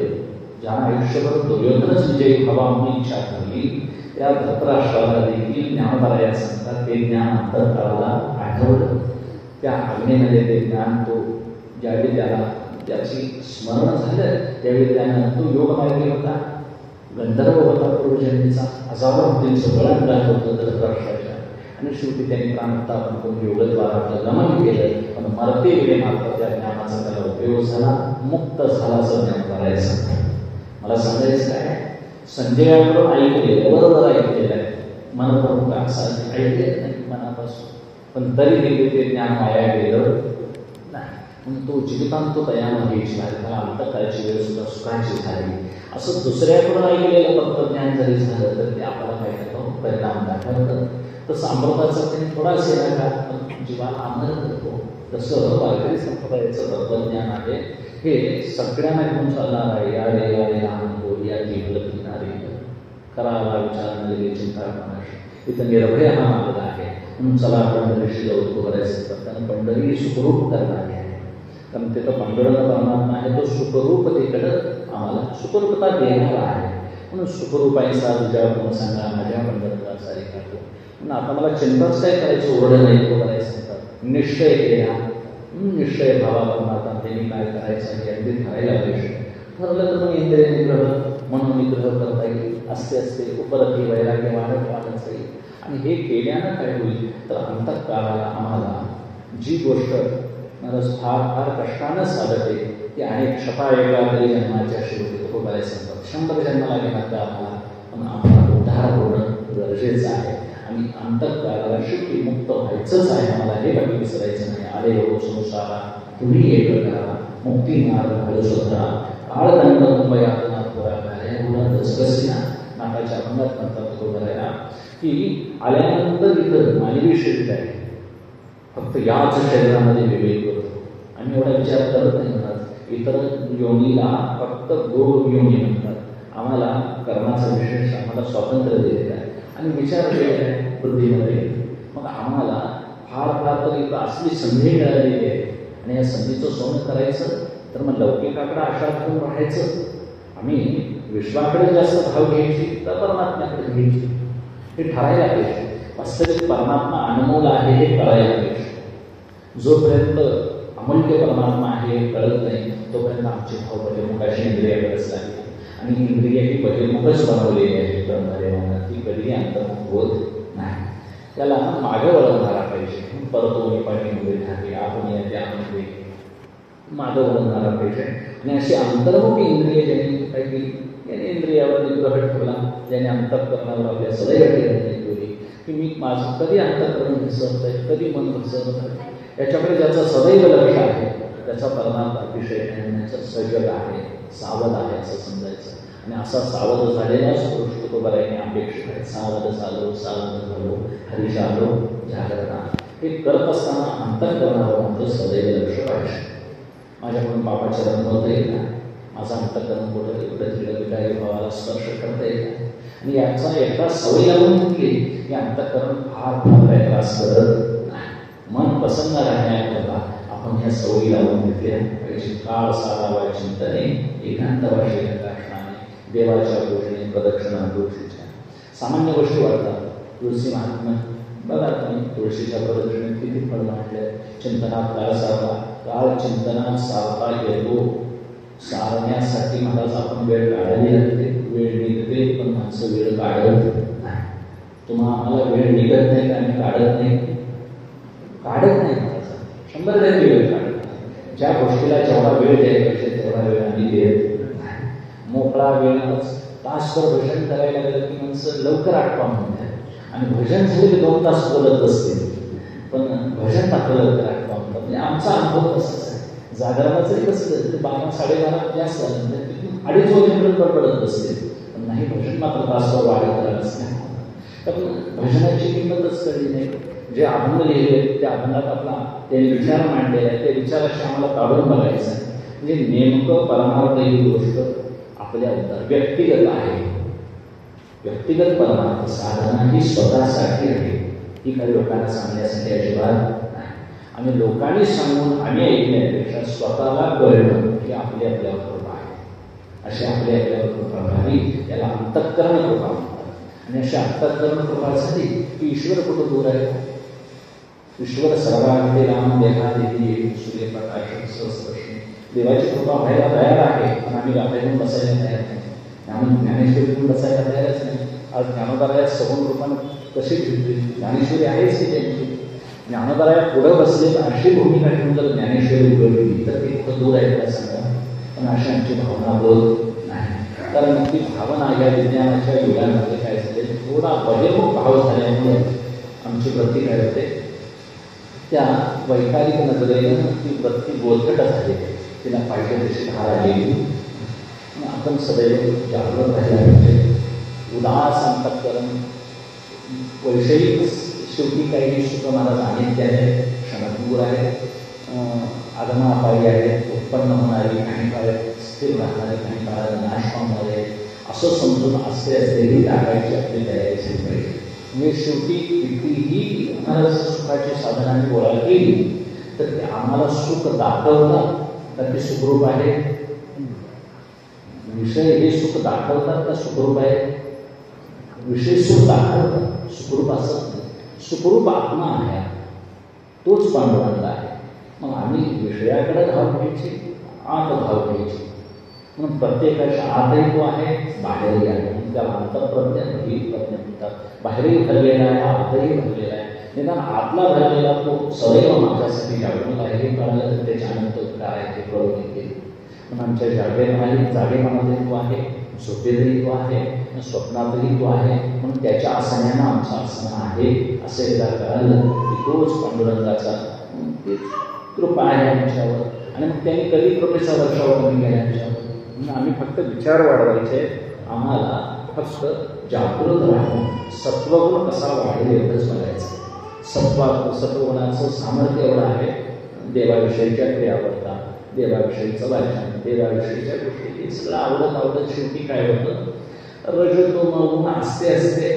ज्यांना आयुष्यभर दुर्योधनच विजयी व्हावा म्हणून इच्छा झाली त्या धृतराष्ट्राला देखील ज्ञानपराया सांगतात ते ज्ञान अंतःकाळाला आठवलं. त्या आज्ञेमध्ये ते ज्ञान तो ज्यावेळी त्याला त्याची स्मरण झालं त्यावेळी त्यानं तो योगमार्गी होता, गंधर्व होता पूर्वजन्मीचा, हजारो मुलींचं बळांगात होतं धृतराष्ट्राच्या. आणि शेवटी त्यांनी प्राणत्यापन करून योगद्वाराचं गमन केलं, पण मरते वेळे मात्र त्या ज्ञानाचा त्याला उपयोग झाला, मुक्त झाल्याचं ज्ञान करायचं. मला सांगायचं काय, संजयाकडून ऐकलेलं बरोबर ऐकलेलं आहे, मनप्रमुख असं ऐकलेलं नाही मनापासून, पण तरी देखील ते ज्ञान वाया गेलं नाही. म्हणून तो जीवितांत दयामध्ये झाला, त्याला अंतःकाळची वेळ सुद्धा सुखाची झाली. असं दुसऱ्याकडून ऐकलेलं तत्वज्ञान जरी झालं तर ते आपल्याला काय करतो परिणाम दाखवतं. तसं अमृताचा त्यांनी थोडाच येणार पण जीवाला आनंद करतो. तसं वारकरी संप्रदायाचं तत्वज्ञान आहे हे सगळ्यांना घेऊन चालणार आहे. यारे यारे आनंद या केवळ किनारे करावा विचार नले चिंता करणार इथं निर्भय हा मार्ग आहे. म्हणून चला पंढरीशी लवकर करायचं कारण पंढरी सुखरूप करणार आहे. कारण तिथं पांडुरंग परमात्मा आहे, तो सुखरूप तिकडं आम्हाला सुखरूपता देणारा आहे. म्हणून सुखरूपायचा तुझ्या म्हणून सांगा माझ्या पंढरपुराचा रेखाटो. म्हणून आता मला चिंताच काय करायचं, ओरडं नाही तो करायचं म्हणतात. निश्चय केला, निश्चय भावा परमात्मा त्यांनी काय करायचं हे अगदी ठरायला पाहिजे. ठरलं तर मग इंद्रिय निग्रह मनोनिग्रह करता येईल. असते असते उपरती वैराग्य वाढत वाढत जाईल आणि हे केल्यानं काय होईल तर अंतःकरणाला आम्हाला जी गोष्ट फार फार कष्टानं साधते ती अनेक क्षपा वेगळा तरी जन्माच्या शेवटी तुकोबाई सांगतात 100 जन्माला घेणार का आम्हाला पण आम्हाला उद्धार होणं गरजेचं आहे आणि अंतःकरणाला शेवटी मुक्त व्हायचंच आहे आम्हाला हे बाकी विसरायचं नाही. आले हो संसारा तुम्ही एक करा मुक्ती मार्ग घालू स्वतः काळदंड मुंबयातना थोडा घाल्या गुणात दसगसीना नाकाच्या अभंगात म्हणतात तो करायला की आल्यानंतर इथं मानवी शरीर आहे फक्त याच शरीरामध्ये विवेक होतो आणि एवढा विचार करत नाही म्हणतात इतर योनीला फक्त गोड योनी म्हणतात आम्हाला कर्माचा विशेष आम्हाला स्वातंत्र्य दिलेलं आहे आणि विचार केलेला आहे बुद्धीमध्ये मग आम्हाला फार फार तर इथं असली संधी मिळालेली आहे आणि या संधीचं सोनं करायचं तर मग लौकिकाकडे आशा करून राहायचं आम्ही विश्वाकडे जास्त भाव घ्यायची तर परमात्म्याकडे घ्यायची हे ठरायला पाहिजे. वास्तविक परमात्मा अनमोल आहे हे कळायला पाहिजे. जोपर्यंत अमूल्य परमात्मा आहे हे कळत नाही तोपर्यंत आमचे भाव बहिर्मुखाची इंद्रियाकडेच लागते आणि इंद्रिय ही बहिर्मुखच बनवलेली आहे ब्रह्मदेवानं ती कधीही अंतर्मुख होत नाही. त्याला मागे वळवणारा पाहिजे परतोनी पाणी उभे झाले आपण या आनंदी मागे वळवणारा पाहिजे आणि अशी अंतर्मुख इंद्रिय ज्यांनी काय केली याने इंद्रियावर निग्रह ठेवला ज्याने अंतःकरणावर आपल्या सदैव ठेवली की मी माझं कधी अंतःकरण विसरत आहे कधी मन विसरत आहे याच्याकडे ज्याचा सदैव लक्ष आहे त्याचा परमार्थ अतिशय ज्ञानाचा सजग आहे सावध आहे असं समजायचं आणि असा सावध झालेलाच पुरुष तो बऱ्याने अपेक्षित आहे. सावध झालो हरीश आलो जागरणा हे करत असताना अंतःकरणावर मात्र सदैव लक्ष पाहिजे. माझ्याकडून बाबाच्या रंगवता येईल ना माझा अंतःकरण कुठं इकडं तिकडं विटाळी भावाला स्पर्श करता येईल आणि याचा एकदा सवय लावून घेतली की अंतःकरण फार फार काही त्रास करत नाही. मन प्रसन्न राहण्याकरता आपण ह्या सवयी लावून घेतल्या पाहिजे. काळ सारावा चिंतने एकांतवाशी प्रकाशनाने देवाच्या गोष्टी प्रदक्षिणा तुळशीच्या सामान्य गोष्टी वाटतात. तुळशी महात्मा बघा तुम्ही तुळशीच्या प्रदक्षिणेत किती फळ म्हटले चिंतनात काळ सारला काळ चिंतनात सारता येतो सारण्यासाठी महाराज आपण वेळ काढावी लागते वेळ निघते पण माणसं वेळ काढत नाही. तुम्हाला आम्हाला वेळ निघत नाही आणि काढत नाही महाराज 100 वेळ काढत नाही. ज्या गोष्टीला जेवढा वेळ द्यायला पाहिजे तेवढा वेळ आम्ही देत नाही. मोकळा वेळच तासभर भजन करायला गेलं की माणसं लवकर आठवा म्हणतात आणि भजन झाले की 2 तास बोलत असते पण भजन मात्र लवकर आठवा म्हणतात. म्हणजे आमचा अनुभव तसाच आहे. जागरणाचं जरी कसं ते 12-12:30 जास्त झालं म्हणजे 2:30 वाजेपर्यंत पडत असते पण नाही भजन मात्र तासभर वाढत राहत नाही. कारण भजनाची किंमतच कळली नाही. जे अभंग लिहिले त्या अभंगात आपला ते विचार मांडलेला आहे त्या विचाराशी आम्हाला काढून बघायचं आहे. म्हणजे नेमकं परमार्थ ही गोष्ट आपल्या व्यक्तिगत आहे. व्यक्तिगत परमार्थ साधना ही स्वतःसाठी आहे ही काही लोकांना सांगण्यासाठी अजिबात नाही. आणि लोकांनी सांगून आम्ही ऐकण्यापेक्षा स्वतःला कळणं ही आपल्या आपल्यावर कृपा आहे. अशी आपल्या आपल्यावर कृपा व्हावी याला अंतःकरण कृपा म्हणतात आणि अशा अंतःकरण कृपासाठी की ईश्वर कुठं दूर आहे. ईश्वर सर्वांकडे राम देखा देवी सूर्यप्रकाश सहस्रश्री देवाची कृपा व्हायला तयार आहे पण आम्ही आपल्याकडून बसायला तयार नाही. आम्ही ज्ञानेश्वरीतून बसायला तयारच नाही. आज ज्ञानोदराया सगुण रूपानं कशी घेतली ज्ञानेश्वरी आहेच की त्यांची ज्ञानोदराया पुढं बसले तर अशी भूमिका ठेवून जर ज्ञानेश्वरी उघडली तर ती खूप दूर आहे का सांगा. पण अशी आमची भावना होत नाही. कारण ती भावना या विज्ञानाच्या युगामध्ये काय झाले थोडा बहिर्मुख भाव झाल्यामुळे आमची वृत्ती काय होते त्या वैकारिक नजरेनं ती वृत्ती बोलकट झाली तिला पाहिजे तशी धार आलेली. आपण सदैव जागृत राहायला पाहिजे. उदास अंतःकरण वैषयिक शेवटी काही सुख महाराज अनित्य आहे क्षणभंगूर आहे आगमनापायी आहे उत्पन्न होणारी काही काळ स्थिर राहणारे काही काळात नाश पावणारे असं समजून असते असलेली टाकायची आपली तयारी झाली पाहिजे. म्हणजे शेवटी कितीही महाराज सुखाची साधनांनी गोळा केली तर ते आम्हाला सुख दाखवतात तर ते सुखरूप आहे. विषय हे सुख दाखवतात का सुखरूप आहे. विषय सुख दाखवतात सुखरूप असत नाही. सुखरूप आत्मा आहे तोच पांडुरंग आहे. मग आम्ही विषयाकडे धाव घ्यायची आत धाव घ्यायची म्हणून प्रत्येकाच्या आतही तो आहे बाहेरही आहे. त्याला अंतःप्रज्ञ ही प्रज्ञा म्हणतात. बाहेरही भरलेला आहे, आतही भरलेला आहे. निदान आतला भरलेला तो सदैव माझ्यासाठी जागृत आहे हे कळलं तर त्याचे आनंद काय आहे ते कळून येते. पण आमच्या जागेपणातही तो आहे, झोपेतही तो आहे, स्वप्नातही तो आहे. म्हणून त्याच्या आसनानं आमचं आसन आहे असं एकदा कळलं की तोच पांडुरंगाचा कृपा आहे आमच्यावर. आणि मग त्यांनी कधी कृपेचा वर्षाव कमी केला आमच्यावर. म्हणून आम्ही फक्त विचार वाढवायचे, आम्हाला फक्त जागृत राहून सत्वगुण कसा वाढेल एवढंच बघायचं. सत्वगुणाचं सामर्थ्य एवढं आहे, देवाविषयीच्या क्रियावर्ता, देवाविषयीचं वाचन, देवाविषयीच्या गोष्टी हे सगळं आवडत शेवटी काय होतं, रजोगुण असते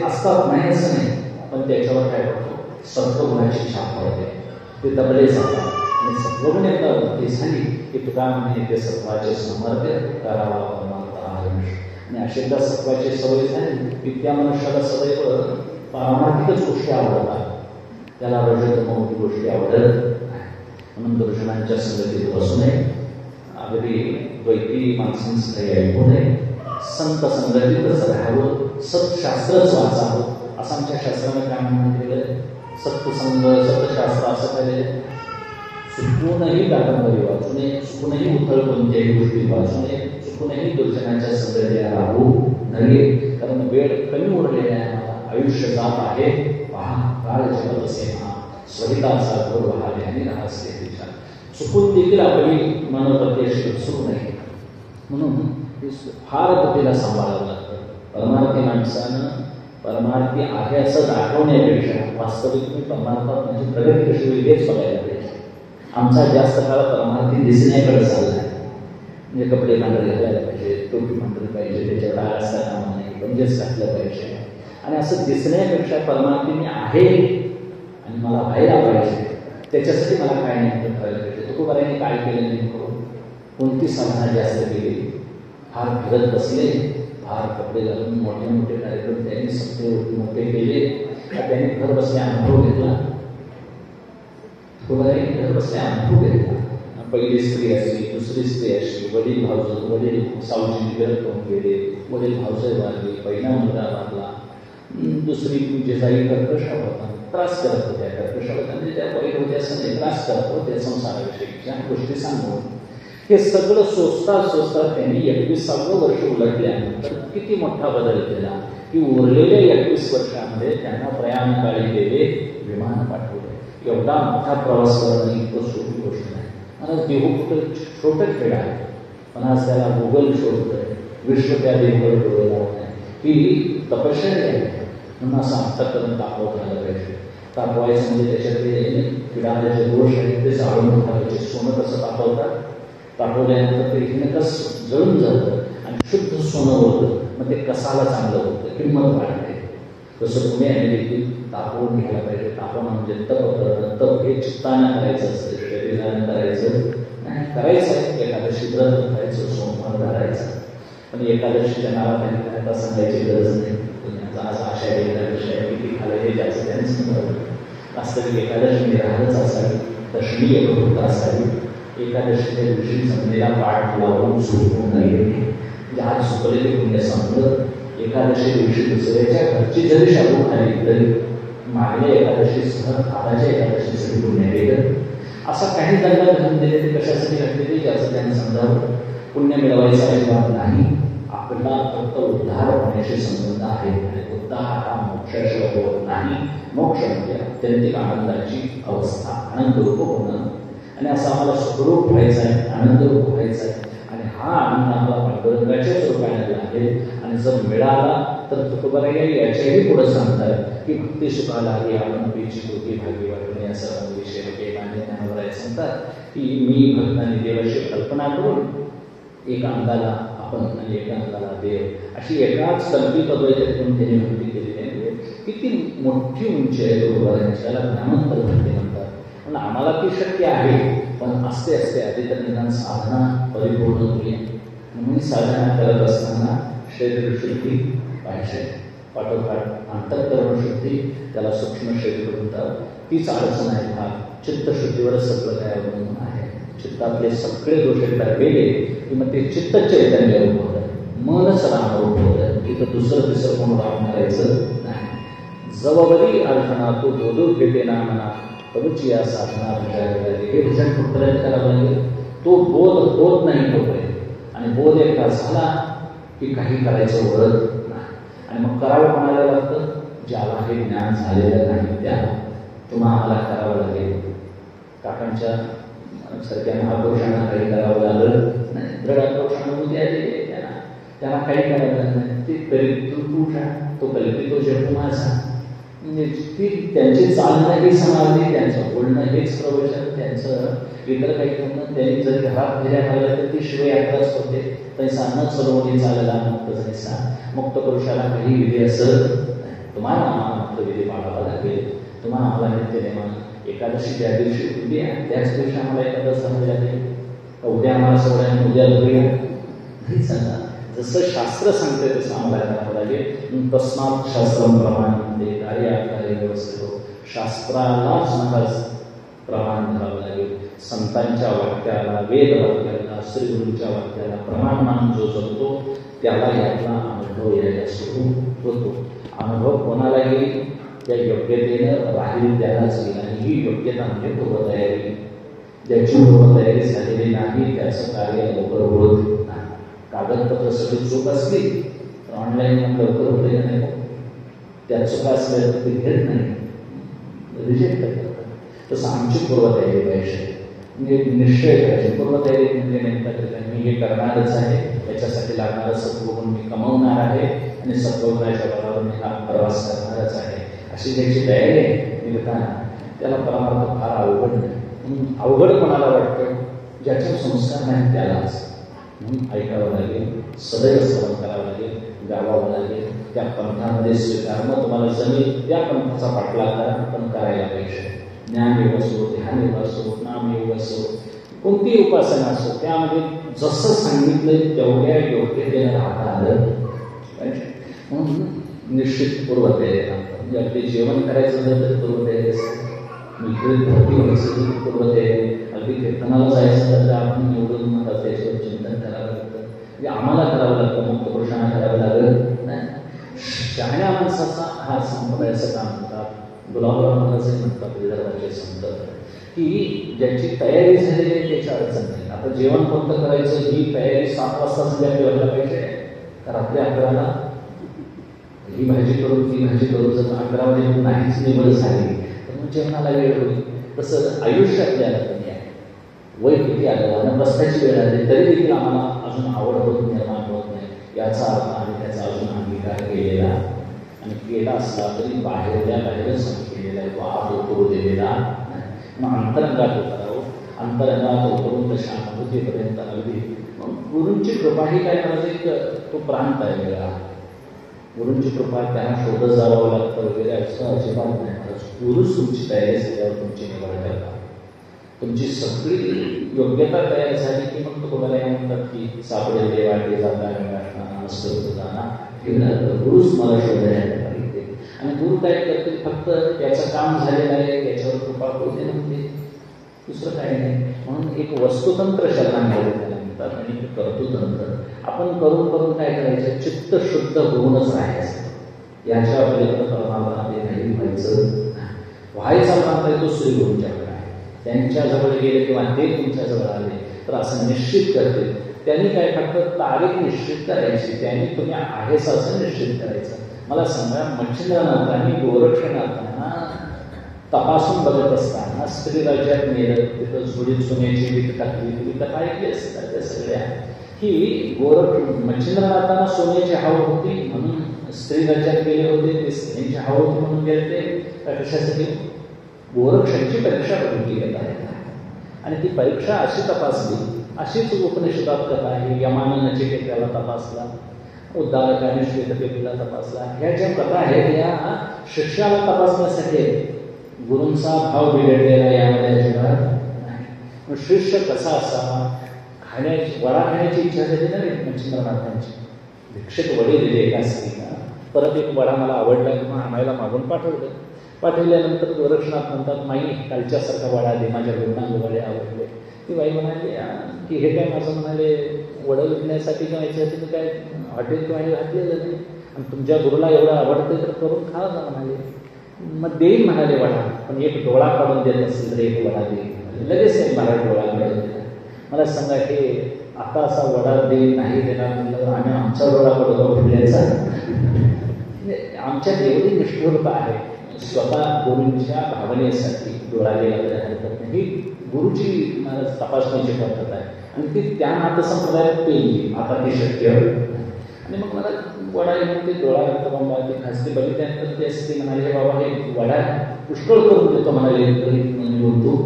असतात नाही असं नाही, पण त्याच्यावर काय होतं सत्वगुणाची छाप पडते, ते दबले जातात. आणि सत्वगुण एकदा वृत्ती झाली की तुका म्हणे ते सत्वाचे सामर्थ्य करावा परमार्थ आयुष. आणि अशा सत्वाची सवय झाली की त्या मनुष्याला सदैव पारमार्थिकच गोष्टी आवडतात, त्याला रजतमोही गोष्टी आवडत नाही. म्हणून दुर्जनांच्या संगतीत बसू नये, अगदी द्वैती माणसांचं काही ऐकू नये, संत संगतीतच राहावं, सत्शास्त्रच वाचावं असं आमच्या शास्त्राने काय म्हणून केलं. सत्यशास्त्र असं केलेलं, चुकूनही कादंबरी वाचू नये, चुकूनही उथळ कोणत्याही गोष्टी वाचू नये, चुकूनही दुर्जनांच्या संगतीला राहू नये. कारण वेळ कमी उरलेला आहे, मला आयुष्य जात आहे. पहा काळ जगत असे हा स्वहिताचा घोर वाहले आणि राहते तिच्या. चुकून देखील आपली मनोपती अशी सुरू नाही. म्हणून फार बुद्धीला सांभाळावं लागतं. परमार्थी माणसानं परमार्थी आहे असं दाखवण्यापेक्षा वास्तविक मी परमार्थात म्हणजे प्रगती कशी होईल हेच बघायला पाहिजे. आमचा जास्त काळ परमार्थी दिसण्याकडे चालला आहे. म्हणजे कपडे पांढरे घालायला पाहिजे, टोपी पांढरी पाहिजे, त्याच्यावर डाग असता कामा नाही, पंजेच घातलं पाहिजे. आणि असं दिसण्यापेक्षा परमार्थी मी आहे आणि मला व्हायला पाहिजे, त्याच्यासाठी मला काय नाही करायला पाहिजे. तुकोबारायांनी काय केलं नाही करून, कोणती साधना जास्त केली, फार फिरत बसले, फार कपडे घालून मोठे मोठे कार्यक्रम त्यांनी सगळे मोठे केले, त्यांनी घर बसल्या अनुभव घेतला. तुकोबारायांनी घर बसल्या अनुभव घेतला. पहिली स्त्री असली, दुसरी स्त्री असली, वडील सावजी विरक्त होऊन गेले, वडील भावजय वाढले, पहिला मुलगा वाढला, दुसरी जिजाई कर्कशा होता, त्रास करत होत्या. कर्कशा होता म्हणजे त्या वाईट होत्या असं नाही, त्रास करत होत्या संसाराविषयीच्या गोष्टी सांगून. हे सगळं सोचता त्यांनी 21 वर्ष उलटल्यानंतर किती मोठा बदल केला की उरलेल्या 21 वर्षामध्ये त्यांना प्रयाणकाळी गेले विमान पाठवले. एवढा मोठा प्रवास करणं इतकं सोपी गोष्ट नाही. आज देहू कुठं छोटं खेळ आहे, पण आज त्याला गुगल शोधतोय, विश्व त्या देहूवर डोळे लावत आहे. ही तपश्चर्या आहे. म्हणून असं अंतःकरण तापवत राहिलं पाहिजे. तापवायचं म्हणजे त्याच्यातले किडाचे दोष आहेत ते जाळून टाकायचे. सोनं कसं तापवतात, तापवल्यानंतर ते हिनकस जळून जातं आणि शुद्ध सोनं होतं. मग ते कसाला चांगलं होतं, किंमत वाढते. तसं तुम्ही आणि देखील तापवून घ्यायला पाहिजे. तापवणं म्हणजे तप करणं. तप हे चित्तानं करायचं असतं, शरीरानं करायचं नाही. करायचं आहे एकादशी व्रत करायचं, सोमवार धरायचं, पण एकादशीच्या नावाने काय सांगायची गरज नाही. आज आशा एकादशी आहे, किती खाल्लं हे ज्याचं त्यांनी समजावं. वास्तविक एकादशी निराहारच असावी, दशमी एकभूत असावी. एकादशीच्या दिवशी जमलेला पाठ लावून झोपून नये. म्हणजे आज झोपलेले पुण्य संपलं. एकादशी दिवशी दुसऱ्याच्या घरची जरी शाबू खाली तरी मागल्या एकादशीसह आताच्या एकादशीसाठी पुण्य गेलं. असं काही जणांना घडून दिले ते कशासाठी घडलेले ज्याचं त्यांनी समजावं. पुण्य मिळवायचं अजिबात नाही. आपला फक्त उद्धार होण्याशी संबंध आहे. उद्धार हा मोक्षाशिवाय होत नाही. मोक्ष म्हणजे अत्यंतिक आनंदाची अवस्था, आनंदरूप होणं. आणि असं आम्हाला सुखरूप व्हायचं आहे, आनंदरूप व्हायचं आहे. आणि हा आनंद आम्हाला पांडुरंगाच्याच रूपाने लागेल. आणि जर मिळाला तर तुकोबाराय याच्याही पुढे सांगतात की भक्ती सुखाला ही आपण पीची होती भागी वाटणे असं विषय वेगाने ज्ञानवराय सांगतात की मी भक्त आणि देवाची कल्पना करून एका अंगाला आपण आणि एका अंगाला देव अशी एकाच कल्पित अद्वैतातून त्यांनी भक्ती केलेली आहे. किती मोठी उंची आहे तुकोबारायांची, त्याला ज्ञानोत्तर भक्ती म्हणतात. पण आम्हाला ती शक्य आहे, पण असते आधी तर निदान साधना परिपूर्ण होईल. म्हणून साधना करत असताना शरीर शुद्धी पाहिजे, पाठोपाठ अंतःकरण शुद्धी, त्याला सूक्ष्म शरीर म्हणतात. तीच अडचण आहे. हा चित्तशुद्धीवरच सगळं काय अवलंबून आहे. चित्तातले सगळे दोष एकदा गेले की मग ते चित्त चैतन्य रूप होतं, मनच रामरूप होतं. इथं दुसरं तिसरं कोण राहून करायचं नाही. जवबरी अर्पणा तो बोधू भेटे ना म्हणा तरुची या साधना हे भजन कुठपर्यंत करावं लागेल. तो बोध होत नाही तोपर्यंत, आणि बोध एकदा झाला की काही करायचं उरत नाही. आणि मग करावं कोणाला लागतं? ज्याला हे ज्ञान झालेलं नाही त्याला. तुम्हाला आम्हाला करावं लागेल. काकांच्या सारख्या महापुरुषांना काही करावं लागलं नाही. दृढ आक्रोशानुभूती आलेली त्यांना, त्यांना काही करावं लागलं नाही. ते कल्पित तो कल्पितो जग माझा, म्हणजे ती त्यांची चालणं ही समाधी, त्यांचं बोलणं हेच प्रवचन, त्यांचं इतर काही करणं. त्यांनी जरी घरात फेऱ्या घालल्या तर ती शिवयात्राच होते. तैसा न चढवणी चालला मुक्त जैसा. मुक्त पुरुषाला काही विधी असत. तुम्हाला आम्हाला मुक्त विधी पाळावा लागेल. तुम्हाला आम्हाला नित्यनेमान एकादशी ज्या दिवशी उद्या त्याच दिवशी आम्हाला एकादश समजली लागेल. उद्या आम्हाला सगळ्यांना उद्या बघूया नाही सांगा. जसं शास्त्र सांगते तसं आम्हाला करावं लागेल. तस्मात शास्त्रम प्रमाण म्हणते कार्य कार्य व्यवस्थित. शास्त्रालाच महाराज प्रमाण धरावं लागेल. संतांच्या वाक्याला, वेद वाक्याला, श्रीगुरूंच्या वाक्याला प्रमाण मानून जो जगतो त्याला यातला अनुभव यायला सुरू होतो. अनुभव कोणाला येईल? त्या योग्यतेनं राहील त्यालाच येईल. आणि ही योग्यता म्हणजे पूर्वतयारी. ज्याची पूर्वतयारी झालेली नाही त्याचं कार्य लवकर होत नाही. कागदपत्र सगळी चूक असली तर ऑनलाईन लवकर होते का नाही? त्या चुका असल्या तर ते घेत नाही, रिजेक्ट करतात. तसं आमची पूर्वतयारी पाहिजे, म्हणजे निश्चय पाहिजे. पूर्वतयारी म्हणजे नेमका मी हे करणारच आहे, याच्यासाठी लागणारं सत्वगुण मी कमवणार आहे आणि सत्वगुणाच्या बरोबर मी हा प्रवास करणारच आहे अशी ज्याची तयारी आहे निघताना त्याला परमार्थ फार अवघड नाही. अवघड कोणाला वाटतं? ज्याचे संस्कार नाही त्यालाच. म्हणून ऐकावं लागेल, सदैव श्रवण करावं लागेल, गावावं लागेल. त्या पंथामध्ये स्वीकारणं तुम्हाला जमेल त्या पंथाचा पाठलाग आपण करायला पाहिजे. ज्ञान योग असो, ध्यान योग असो, नाम योग असो, कोणती उपासना असो, त्यामध्ये जसं सांगितलं तेवढ्या योग्यतेनं राहता आलं पाहिजे. म्हणून निश्चित पूर्वतयारी राहतात. म्हणजे आपले जेवण करायचं झालं तर पूर्वतयारी असते. भरती व्हायचं पूर्वतयारी. अगदी कीर्तनाला जायचं तर आपण निवडून म्हणतात त्याच्यावर चिंतन करावं लागतं. म्हणजे आम्हाला करावं लागतं, मुक्त पुरुषांना करावं लागत नाही. शहाण्या माणसाचा हा संप्रदायाचं काम म्हणतात. गुलाबराव महाराजही म्हणतात विदर्भाचे संत की ज्याची तयारी झालेली आहे त्याची अडचण नाही. आता जेवण कोणतं करायचं ही तयारी 7 वाजता सध्या ठेवायला पाहिजे का रात्री 11ला ही भाजी करून ती भाजी करून जर 11 वाजे नाहीच निवड झाली तर मग जेवणाला वेळ होईल. तसं आयुष्य आपल्याला कमी आहे. वय किती आलं आणि बसण्याची वेळ आली तरी देखील आम्हाला अजून आवड होत निर्माण होत नाही. याचा अर्थ आम्ही त्याचा अजून अंगीकार केलेला आणि केला असला तरी बाहेरच केलेला आहे. तो आत उतरू दिलेला नाही. मग अंतरंगात उतरावं. अंतरंगात उतरून तशा अनुभूतीपर्यंत अगदी गुरूंची कृपा ही काय करायचं? तो प्रांत आहे वेगळा. गुरूंची कृपा त्यांना शोधत जावं लागतं वगैरे असं अजिबात नाही. गुरुच तुमची तयारी झाल्यावर तुमची निवड करतात. तुमची सगळी योग्यता तयार झाली की मग तुम्हाला या म्हणतात की सापडेल वाटे जाता नसतो जाणार ठेवणार गुरुच मला शोधायला पाहिजे. आणि गुरु काय करते? फक्त त्याचं काम झालेलं आहे त्याच्यावर कृपा होते नव्हते, दुसरं काही नाही. म्हणून एक वस्तुतंत्र शरणांमध्ये त्याला म्हणतात आणि एक कर्तृतंत्र. आपण करून करून काय करायचं? चित्त शुद्ध होऊनच राहायचं. याच्या पलीकडे परमार्थामध्ये काही व्हायचा प्रांत आहे तो श्रीगुरूंच्याकडे आहे. त्यांच्याजवळ गेले किंवा ते तुमच्याजवळ आले तर असं निश्चित करते. त्यांनी काय फक्त तारीख निश्चित करायची, त्यांनी तुम्ही आहेस असं निश्चित करायचं. मला सांगा, मच्छिंद्रनाथांनी गोरक्षनाथांना तपासून बघत असताना स्त्री राज्यात नेलं, तिथं झोडीत सोन्याची वीट टाकली. तुम्ही कथा ऐकली असतात त्या सगळ्या की मच्छिंद्रनाथांना सोन्याची हाव होती म्हणून स्त्री राज्यात गेले होते. ते स्त्रियांची हाव होती म्हणून गेले ते कशासाठी? गोरक्षांची परीक्षा बघितली गेला आहे आणि ती परीक्षा अशी तपासली. अशीच उपनिषदात कथा आहे. यमानं नचिकेताला तपासला, उद्दालकाने श्वेतकेतूला तपासला. ह्या ज्या कथा आहेत या शिष्याला तपासण्यासाठी गुरूंचा भाव बिघडलेला यामध्ये अजिबात नाही. शिष्य कसा असावा? खाण्याची वडा खाण्याची इच्छा झाली ना मच्छिंद्रनाथांची. भिक्षक वडे दिले एका स्त्रीला. परत एक वडा मला आवडला किंवा आम्हाला मागून पाठवलं. पाठवल्यानंतर गोरक्षनाथ म्हणतात, माई कालच्यासारखा वडा दे, माझ्या गुरुनांग वडे आवडले. ती बाई म्हणाली की हे काय माझं म्हणाले वडं विकण्यासाठी किंवा याच्यासाठी काय हॉटेल किंवा हे घातलेलं नाही. आणि तुमच्या गुरुला एवढं आवडते तर करून खा जा म्हणाले. मग देईन म्हणाले वडा, पण एक डोळा काढून देत असेल तर एक वडा देईन म्हणाले. लगेच एक मला डोळा काढून दिला. मला सांगा, हे आता असा वडा देईन नाही देणार म्हणलं आम्ही आमचा डोळा काढतो फुटल्याचा. आमच्यात एवढी निष्ठुरता आहे, स्वतः गुरूंच्या भावनेसाठी डोळा गेला तरी हरकत नाही. ही गुरुची तपासणीची पद्धत आहे आणि ती त्या नाथसंप्रदायात पेली आता ती शक्य. आणि मग मला वडा येऊन ते डोळा करून ती खासगी बघितल्यानंतर ते असते म्हणाले, बाबा हे वडा पुष्कळ करून देतो म्हणाले तरी बोलतो.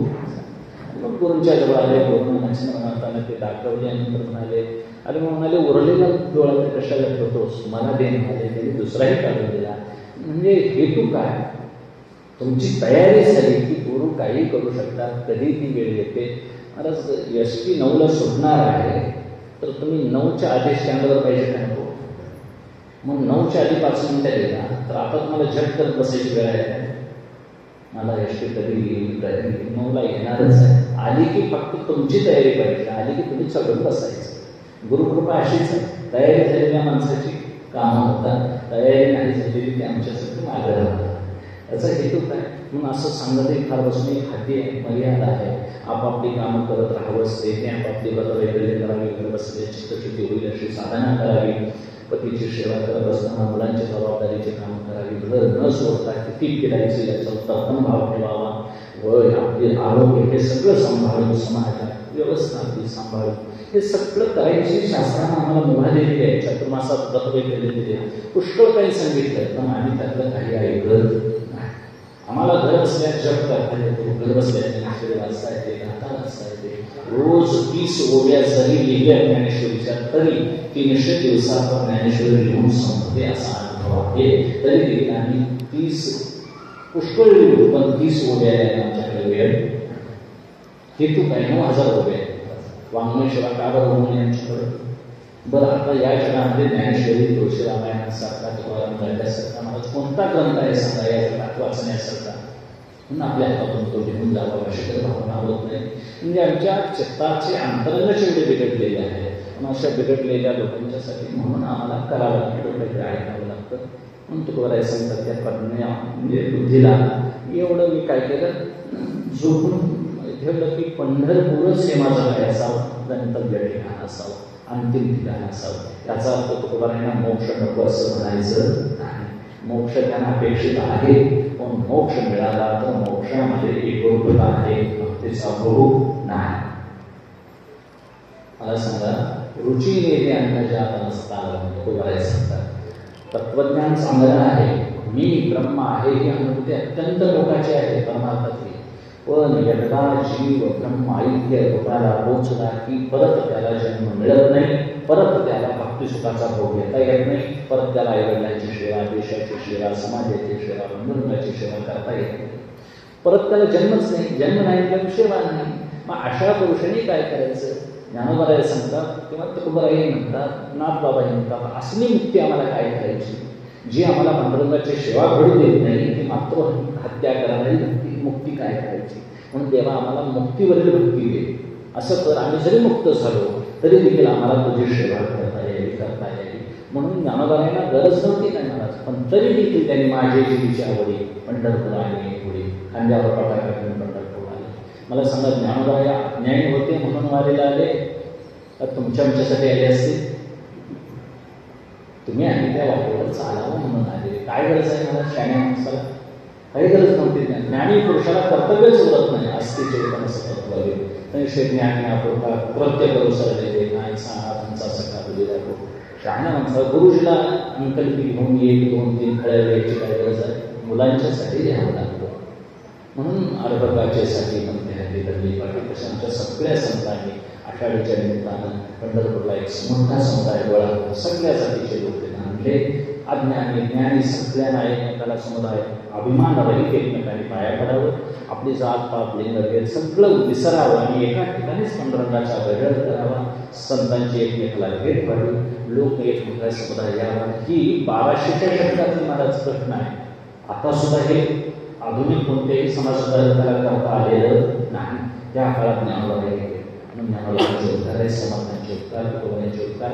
मग गुरूंच्या जवळ आले, गुरुंना म्हणताना ते दाखवल्यानंतर म्हणाले, आणि मग म्हणाले उरलेला डोळा ते कशाला ठेवतोस, मला दे म्हणाले. त्यांनी दुसराही काढून दिला. म्हणजे हेतू काय, तुमची तयारी झाली की गुरु काही करू शकतात, कधी ती वेळ येते. मला एसटी 9ला सुटणार आहे तर तुम्ही 9च्या आधी स्टँडवर पाहिजे का नको. मग 9च्या आधी 5 मिनिटं गेला तर आता तुम्हाला झट करत बसायची वेळ आहे. मला एसटी कधी येईल, कधी 9ला येणारच आहे. आली की फक्त तुमची तयारी पाहिजे, आली की तुम्ही चढून बसायचं. गुरुकृपा अशीच आहे, तयारी झालेल्या माणसाची कामं होतात, तयारी नाही झालेली ती आमच्यासाठी मागे राहतात. याचा हेतू काय, म्हणून असं सांगतही फार बसून एक हाती आहे, मर्यादा आहे. आपापली कामं करत राहावं असते, ते आपापली व्रत वगैरे करावी, घर बसले चित्तशुद्धी होईल अशी साधना करावी. पतीची सेवा करत असताना मुलांची जबाबदारीची कामं करावी, घर न सोडता किती फिरायची याचा उत्तम भाव ठेवावा. व आपले आरोग्य हे सगळं सांभाळून, समाजात व्यवस्था आपली सांभाळून हे सगळं करायची शास्त्रानं आम्हाला मुभा दिलेली आहे. चातुर्मासात व्रत वगैरे दिलेली आहे, पुष्कळ काही सांगितलं, पण आम्ही त्यातलं काही ऐकलं नाही. आम्हाला घर बसल्या जप करता येतो, घर बसल्या ज्ञानेश्वरी वाचता येते, गाथा वाचता येते. रोज 30 ओव्या जरी लिहिल्या ज्ञानेश्वरीच्या तरी 300 दिवसात ज्ञानेश्वरी लिहून संपते असा अनुभव आहे. तरी देखील आम्ही 30 पुष्कळ लिहू, पण 30 ओव्या आमच्याकडे वेळ. हेतू काय, 9000 ओव्या वाङ्मय सेवा का बरं म्हणून यांच्याकडे. बरं, आता या जगामध्ये ज्ञानेश्वरी, तुळशी रामायणासारखा किंवा गीतासारखा मला कोणता ग्रंथ आहे सांगा या जगात वाचण्यासारखा, म्हणून आपल्या हातातून तो घेऊन जावा अशी तर भावना होत नाही. म्हणजे आमच्या चित्ताचे अंतरंगच एवढे बिघडलेले आहे. पण अशा बिघडलेल्या लोकांच्यासाठी म्हणून आम्हाला करावं लागतं, काहीतरी ऐकावं लागतं. म्हणून तुकोबाराय सांगतात त्या प्रज्ञा म्हणजे बुद्धीला एवढं मी काय केलं, झोपून ठेवलं की पंढरपूरच हे माझं काय असावं, गणतव्य ठिकाण असावं, अंतिम ठिकाण असावं. याचा अर्थ तुकोबारायांना मोक्ष नको असं म्हणायचं नाही. मोक्ष त्यांना अपेक्षित आहे, पण मोक्ष मिळाला तर मोक्षामध्ये एकरूपता आहे, भक्तीचा भोग नाही. मला सांगा, रुचीने ते अन्न जात नसताना तुकोबाराय सांगतात तत्वज्ञान चांगलं आहे, मी ब्रह्म आहे ही अनुभूती अत्यंत लोकांची आहे परमार्थातली. पण एकदा जीव ब्रह्म ऐक्य रूपाला पोचला की परत त्याला जन्म मिळत नाही, परत त्याला भक्तिसुखाचा भोग घेता येत नाही, परत त्याला आईवडिलांची सेवा, देशाची सेवा, समाजाची सेवा, बंधुंची सेवा करता येत नाही. परत त्याला जन्मच नाही, जन्म नाही तर सेवा नाही. मग अशा पुरुषांनी काय करायचं, ज्ञानोबाराय सांगतात किंवा तुकोबाराय म्हणतात, नाथबाबाई म्हणतात, असली मुक्ती आम्हाला काय करायची, जी आम्हाला पांडुरंगाची सेवा घडू देत नाही, ती मात्र हत्या करणारी मुक्ती काय करायची. म्हणून देवा आम्हाला मुक्तीवरील भक्ती दे. असं तर आम्ही जरी मुक्त झालो तरी देखील आम्हाला तुझी सेवा करता यावी. म्हणून ज्ञानोबारायांना गरज नव्हती काय महाराज, पण तरी देखील त्यांनी माझी जीवीची आवडी पंढरपूर आणि पुढे खांद्यावर पटाका घेऊन पंढरपूर आले. मला सांगा, ज्ञानोबाराया अज्ञानी होते म्हणून वारीला आले तर तुमच्यासाठी आले असते. तुम्ही आणि त्या वाटेवर चालावं म्हणून आले. काय गरज आहे मला शाण्या माणसाला, काही गरज नव्हती. ज्ञानी पुरुषाला कर्तव्यच उरत नाही. असते चैतन्य सत्त्वावे तैसे ज्ञानी आपुलका कृत्य करू सरले नाही सांगा तुमचा सखा दिलेला हो. शहाण्या माणसाला गुरुजीला अंकलिपी घेऊन 1, 2, 3 खळ्या द्यायची काय गरज आहे, मुलांच्यासाठी द्यावं लागतं. म्हणून अर्भकाच्यासाठी म्हणते हल्ली धरली पाठी कशांच्या सगळ्या संतांनी आषाढीच्या निमित्तानं पंढरपूरला एक मोठा समुदाय गोळा, सगळ्या जातीचे लोक आणले. अज्ञानी ज्ञानी सगळ्यांना एकमेकाला समुदाय अभिमान रहित एकमेकांनी पाया पडावं, आपली जात पात लिंग भेद सगळं विसरावं आणि एका ठिकाणीच पांडुरंगाचा गजर करावा. संतांची एकमेकाला भेट व्हावी, लोक एकमेकाला समुदाय यावा. ही 1200च्या शतकातली महाराज घटना आहे. आता सुद्धा हे आधुनिक कोणत्याही समाजसुधारकाला करता आलेलं नाही. त्या काळात ज्ञानोबाराय म्हणून ज्ञानोबारायांचे उद्धार आहे, समर्थांचे उपकार, तुकोबारायांचे उपकार,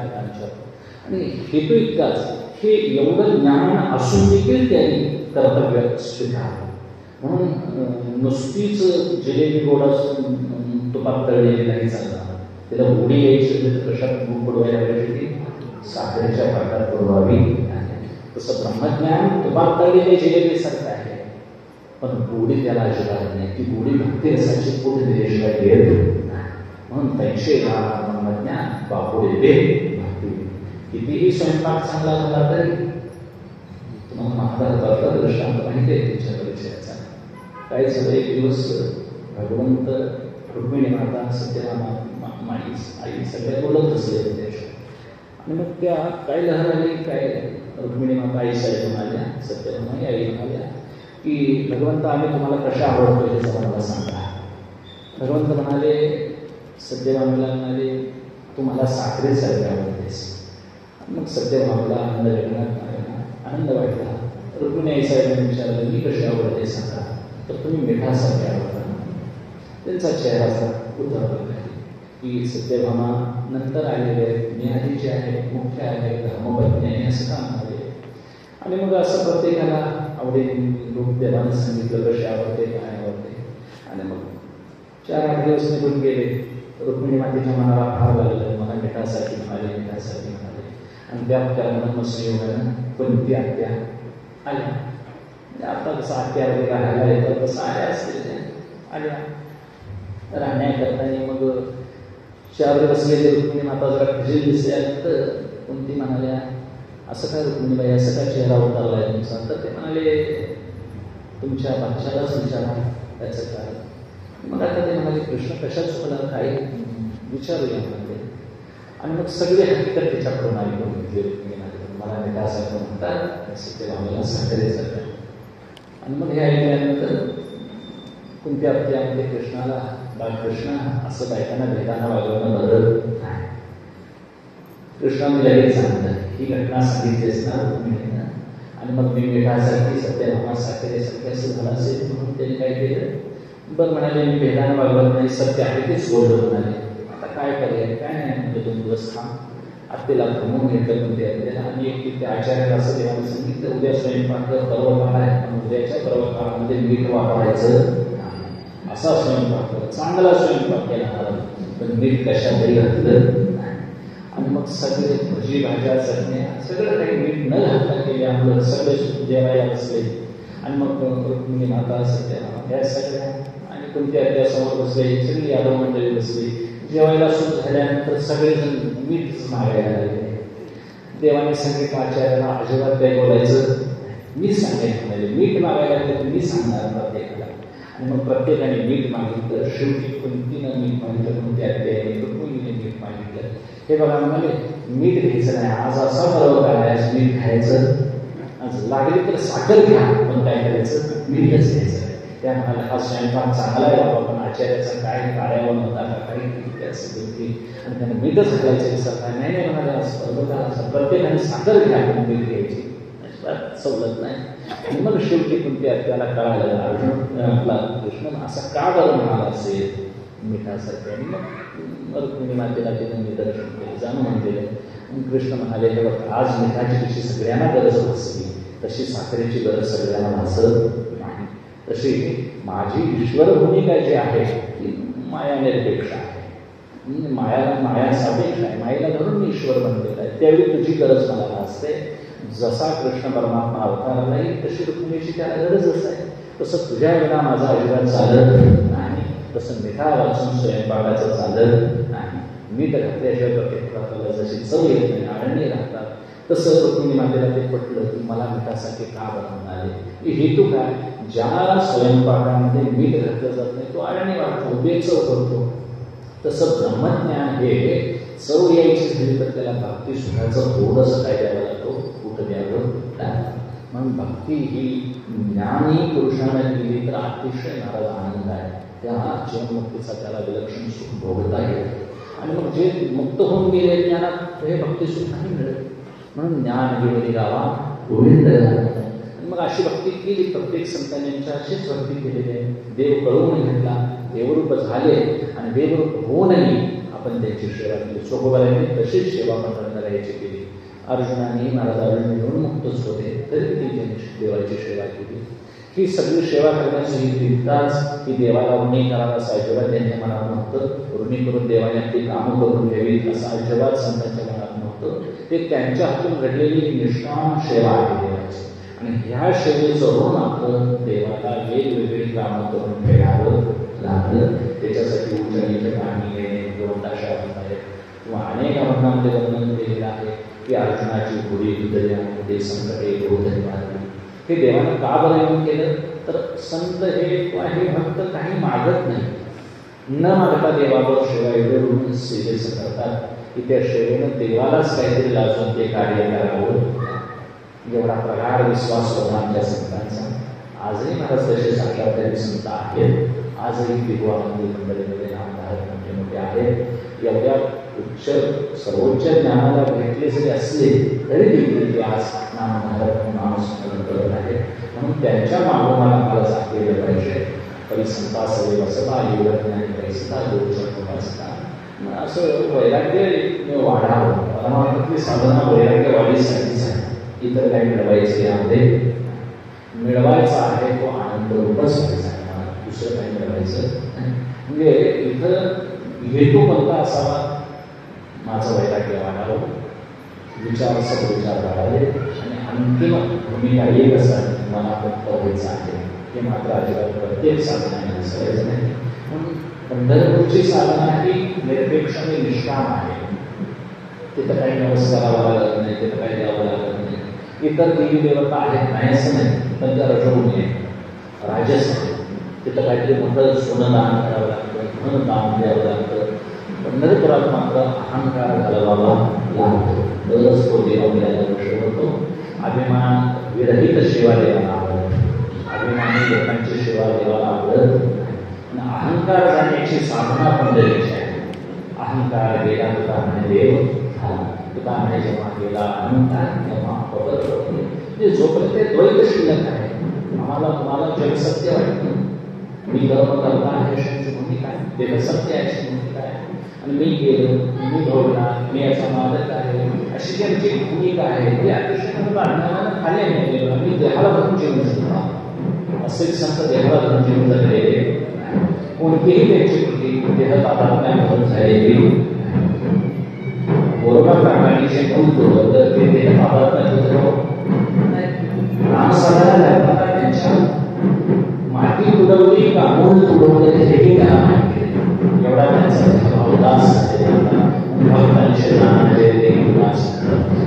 आणि हेतू इतकाच हे एवढं ज्ञान असून देखील त्यांनी कर्तव्य स्वीकारलं. म्हणून नुसतीच जिलेबी गोड असून तुपात तळलेली नाही चालणार. त्याला गोडी यायची तर कशात तूप बुडवायला पाहिजे, ती साखरेच्या पाकात बुडवावी. तसं ब्रह्मज्ञान तुपात तळलेले जिलेबीसारखं आहे, पण गोडी त्याला अजिबात नाही. ती गोडी भक्ती रसाची पोट दिल्याशिवाय येत. म्हणून त्यांचे ब्रह्मज्ञान बापुडे दे भक्ती. कितीही स्वयंपाक चांगला झाला तरी तुम्हाला महाभारताचा दृष्टांत माहिती आहे तुमच्या परिचयाचा. काय झालं, एक दिवस भगवंत रुक्मिणी माता सत्यभामा आई सगळ्या बोलत बसले होते. आणि मग त्या काय लहर आली, काय रुक्मिणी माता आई साहेब म्हणाल्या, सत्यभामा आई म्हणाल्या की भगवंत आम्ही तुम्हाला कशा आवडतो हे जरा मला सांगा. भगवंत म्हणाले, सत्यभामेला म्हणाले तू मला साखरेसारखे आवडतेस. मग सत्यभामेला आनंद वाटला. रुक्मिणी आई साहेबांनी विचारलं मी कशी आवडते सांगा, तर तुम्ही मिठासारखे आवडता. त्यांचा चेहरा उतरला की सत्यभामा नंतर आलेले आहेत, मी आधीचे आहेत, मुख्य आहेत, धर्मपत्नी आहे असं का म्हणाले. आणि मग असं प्रत्येकाला आवडे रूप देवानं सांगितलं कसे आवडते काय आवडते. आणि मग 4-8 दिवस निघून गेले. रुक्मिणी मातेच्या मनाला फार लागलं, मला मिठासाठी म्हणाले, मिठासाठी म्हणाले. आणि त्या म्हणून संयोगानं कोणती आत्या आल्या. आता कसं आत्या वगैरे राहायला येतात तसं आल्या असतील त्या आल्या. राहण्याकरता मग 4 दिवस गेले. रुक्मिणी माता जरा खजील दिसल्यानंतर कोणती म्हणाल्या, असं काय रुक्मिणीबाई असं काय चेहरा उतरला आहे तुमचा. तर ते म्हणाले तुमच्या बादशालाच विचारा त्याचं काय. मग आता ते म्हणाले कृष्ण कशाच मला काय विचारूया म्हणाले. आणि मग सगळे हकीकत त्याच्याकडून ऐकून घेतली. रुक्मिणी मला मिठासारखं म्हणतात, सत्यभामेला साखरेसारखं. आणि मग हे ऐकल्यानंतर कोणत्या अर्थामध्ये कृष्णाला बाळकृष्ण असं बायकांना भेटांना वागवणं बरं नाही. कृष्णाने लगेच सांगितलं ही घटना सांगितलीच ना रुक्मिणीनं. आणि मग मी मिठासारखी सत्यभामा साखरेसारखी असं झालं असेल म्हणून त्यांनी काय केलं, बरं म्हणाले मी भेटांना वागवत नाही, सत्य आहे तेच बोललो म्हणाले. आता काय करेल काय नाही म्हणजे 2 दिवस थांब. आत्तेला थांबून घेतलं म्हणते आत्तेला. आणि एक त्या आचार्याला असं देवानं सांगितलं उद्या स्वयंपाक पर्वकाळ आहे, पण उद्याच्या पर्वकाळामध्ये मीठ वापरायचं असा स्वयंपाक, चांगला स्वयंपाक केला मला, पण मीठ कशातही घातलं. आणि मग सगळे भजी भाज्या चटण्या सगळं काही मीठ न घातलं केल्यामुळं सगळे जेवायला बसले. आणि मग रुक्मिणी माता सत्या या सगळ्या आणि कोणत्या त्यासमोर बसले, सगळी यादव मंडळी बसली. जेवायला सुरू झाल्यानंतर सगळेजण मीठ मागायला लागले. देवाने सांगितलं आचार्याला अजिबात काय बोलायचं, मी सांगेन म्हणाले. मीठ मागायला लागले तर मी सांगणार प्रत्येकाला. आणि मग प्रत्येकाने मीठ मागितलं. शेवटी कोणतीनं मीठ मागितलं, कोणत्या अध्यायाने रुक्मिणीने मीठ मागितलं. हे बघा म्हणाले मीठ घ्यायचं नाही, आज असा पर्व आहे, आज मीठ खायचं, आज लागली तर साखर घ्या, पण काय करायचं मीठच घ्यायचं. त्या म्हणाले हा स्वयंपाक चांगला आहे बाबा, पण आचार्याचा काय कार्यावर होता का काही असं गोष्टी आणि त्यांना मीठच घालायचं विसरता नाही म्हणाले. प्रत्येकाने साखर घ्या पण मीठ घ्यायची सवलत नाही. आणि मग शेवटी कोणत्या त्याला कळालं अर्जुन आपला कृष्ण असा का बरं म्हणाला असेल मिठासारखे. आणि मग रुक्मिणी मातेला तिने निदर्शन केलं, जाणून दिलं. कृष्ण म्हणाले हे बघ आज मिठाची जशी सगळ्यांना गरज भासली तशी साखरेची गरज सगळ्यांना भासत नाही. तशी माझी ईश्वर भूमिका जी आहे ती मायानिरपेक्ष आहे. माया सापेक्ष आहे. मायेला धरून मी ईश्वर बनलेला आहे. त्यावेळी तुझी गरज मला भासते. जसा कृष्ण परमात्मा अवतार नाही तशी रुक्मिणीची त्याला गरजच आहे. तसं तुझ्या विना माझा अजिबात चालत नाही. तसं मिठा वाचून स्वयंपाकाचं चालत नाही. मीठ घातल्याशिवाय प्रत्येक पदार्थाला जशी चव येत नाही, आळणी राहतात, तसं रुक्मिणी मातेला ते पटलं की मला मिठासाठी का बनवून आले. हेतू काय, ज्या स्वयंपाकामध्ये मीठ घातलं जात नाही तो आळणी वाटतो, बेचव करतो. तसं ब्रह्मज्ञान हे चव यायची झाली तर त्याला भक्ती सुखाचं थोडंसं काय द्यावं लागतो, कुठं द्यावं लागतं. म्हणून भक्ती ही ज्ञानी पुरुषानं केली तर अतिशय नाराज आनंद आहे. त्या जीवनमुक्तीचा त्याला विलक्षण सुख भोगता येईल. आणि मग जे मुक्त होऊन गेले ज्ञानात हे भक्ती सुख नाही मिळत. म्हणून ज्ञान घेऊन गावा गोविंद. आणि मग अशी भक्ती केली प्रत्येक संतांच्या अशीच भक्ती केलेली आहे. देव कळवून घेतला, देवरूप झाले आणि देवरूप होऊनही आपण त्यांची सेवा केली. चोखोबारांनी तशीच सेवा मंडळाला याची केली. अर्जुनाने महाराजांना मिळून मुक्तच होते, तरी ती देवाची सेवा केली. ही सगळी सेवा करण्याची तितकाच की देवाला ऋणी करावा असं अजिबात त्यांच्या मनात नव्हतं. ऋणी करून देवाने आपली कामं करून घ्यावी असं अजिबात संतांच्या मनात नव्हतं. ते त्यांच्या हातून घडलेली निष्काम सेवा आहे देवाची. आणि ह्या सेवेचं ऋण आपलं देवाला वेगवेगळी कामं करून फेडावं लागलं. त्याच्यासाठी उच्चनीचे पाणी घेणे, दोनदाशा आहेत किंवा अनेक वर्णांमध्ये वर्णन केलेलं आहे की अर्जुनाची घोडी हृदयामध्ये संकटे गोधरी मारली. हे देवानं का बरं येऊन केलं तर संत हे भक्त काही मागत नाही, न मागता देवावर सेवा एवढे ऋण सेवेचं करतात की त्या सेवेनं देवालाच काहीतरी लाजून ते कार्य करावं. एवढा प्रगाढ विश्वास होता आमच्या संतांचा. आजही महाराज तसे साक्षात्कारी संत आहेत. आजही विद्वानांनी मंडळीमध्ये नामधारक मोठे मोठे आहेत. एवढ्या सर्वोच्च ज्ञानाला भेटले जरी असले तरी देखील ते आज नामधारक नामस्मरण करत आहेत. म्हणून त्यांच्या मागोमाला मला साधलेलं पाहिजे. परिसंता सवे वसता योगज्ञानी परिसंता योगचक्र वाचता. असं वैराग्य वाढावं. परमार्थातली साधना वैराग्य वाढीसाठीच आहे. इतर काही मिळवायचं यामध्ये मिळवायचा आहे तो आनंद रूपच व्हायचा आहे. मला दुसरं काही मिळवायचं म्हणजे इथं हेतू कोणता असावा, माझं वैराग्य वाढावं, विचार सद्विचार वाढावे आणि अंतिम भूमिका एक असं मला फक्त व्हायचं आहे. हे मात्र अजिबात प्रत्येक साधनाने विसरायचं नाही. म्हणून पंढरपूरची साधना ही निरपेक्ष आणि निष्काम आहे. तिथं काही नमस्कारावा लागत नाही, तिथं काही द्यावं लागत नाही. इतर देवी देवता आहेत नाही असं नाही, पण त्या रजोगुणी आहेत, राजस आहे. तिथं काहीतरी मोठं सोनं दान करावं लागतं, धन दान द्यावं लागतं. पंढरपुरात मात्र अहंकार घालवावा लागतो. तरच तो देव आपल्याला दर्शन होतो. अभिमान विरहित सेवा देवाला आवडत, अभिमानी लोकांची सेवा देवाला आवडत. आणि अहंकार जाण्याची साधना पण द्यायची आहे. अहंकार गेला तुका म्हणे देव झाला. तुका म्हणे जेव्हा गेला अहंकार तेव्हा पकड होते. म्हणजे जोपर्यंत ते द्वैत शिल्लक आहे, आम्हाला तुम्हाला जग सत्य वाटतं. मी कर्म करता आहे अशी भूमिका आहे, देव सत्य आहे अशी भूमिका आहे. आणि मी गेलो, मी भोगणार, मी याचा मालक आहे अशी जी आमची भूमिका आहे ती अतिशय अज्ञानानं खाली आणलेली. आम्ही देहाला धरून जीवन जगतो. असे संत देहाला धरून जीवन जगलेले. कोणतीही त्यांची कृती देहतादात्म्यात धरून झालेली. बरोबर प्रमाणे जे बोलतो तर ते देहतादात्म्यात धरून रामसाधारण त्यांच्या माती तुडवली का मूळ तुडवलं हेही त्याला माहिती. एवढा त्यांचा भावदास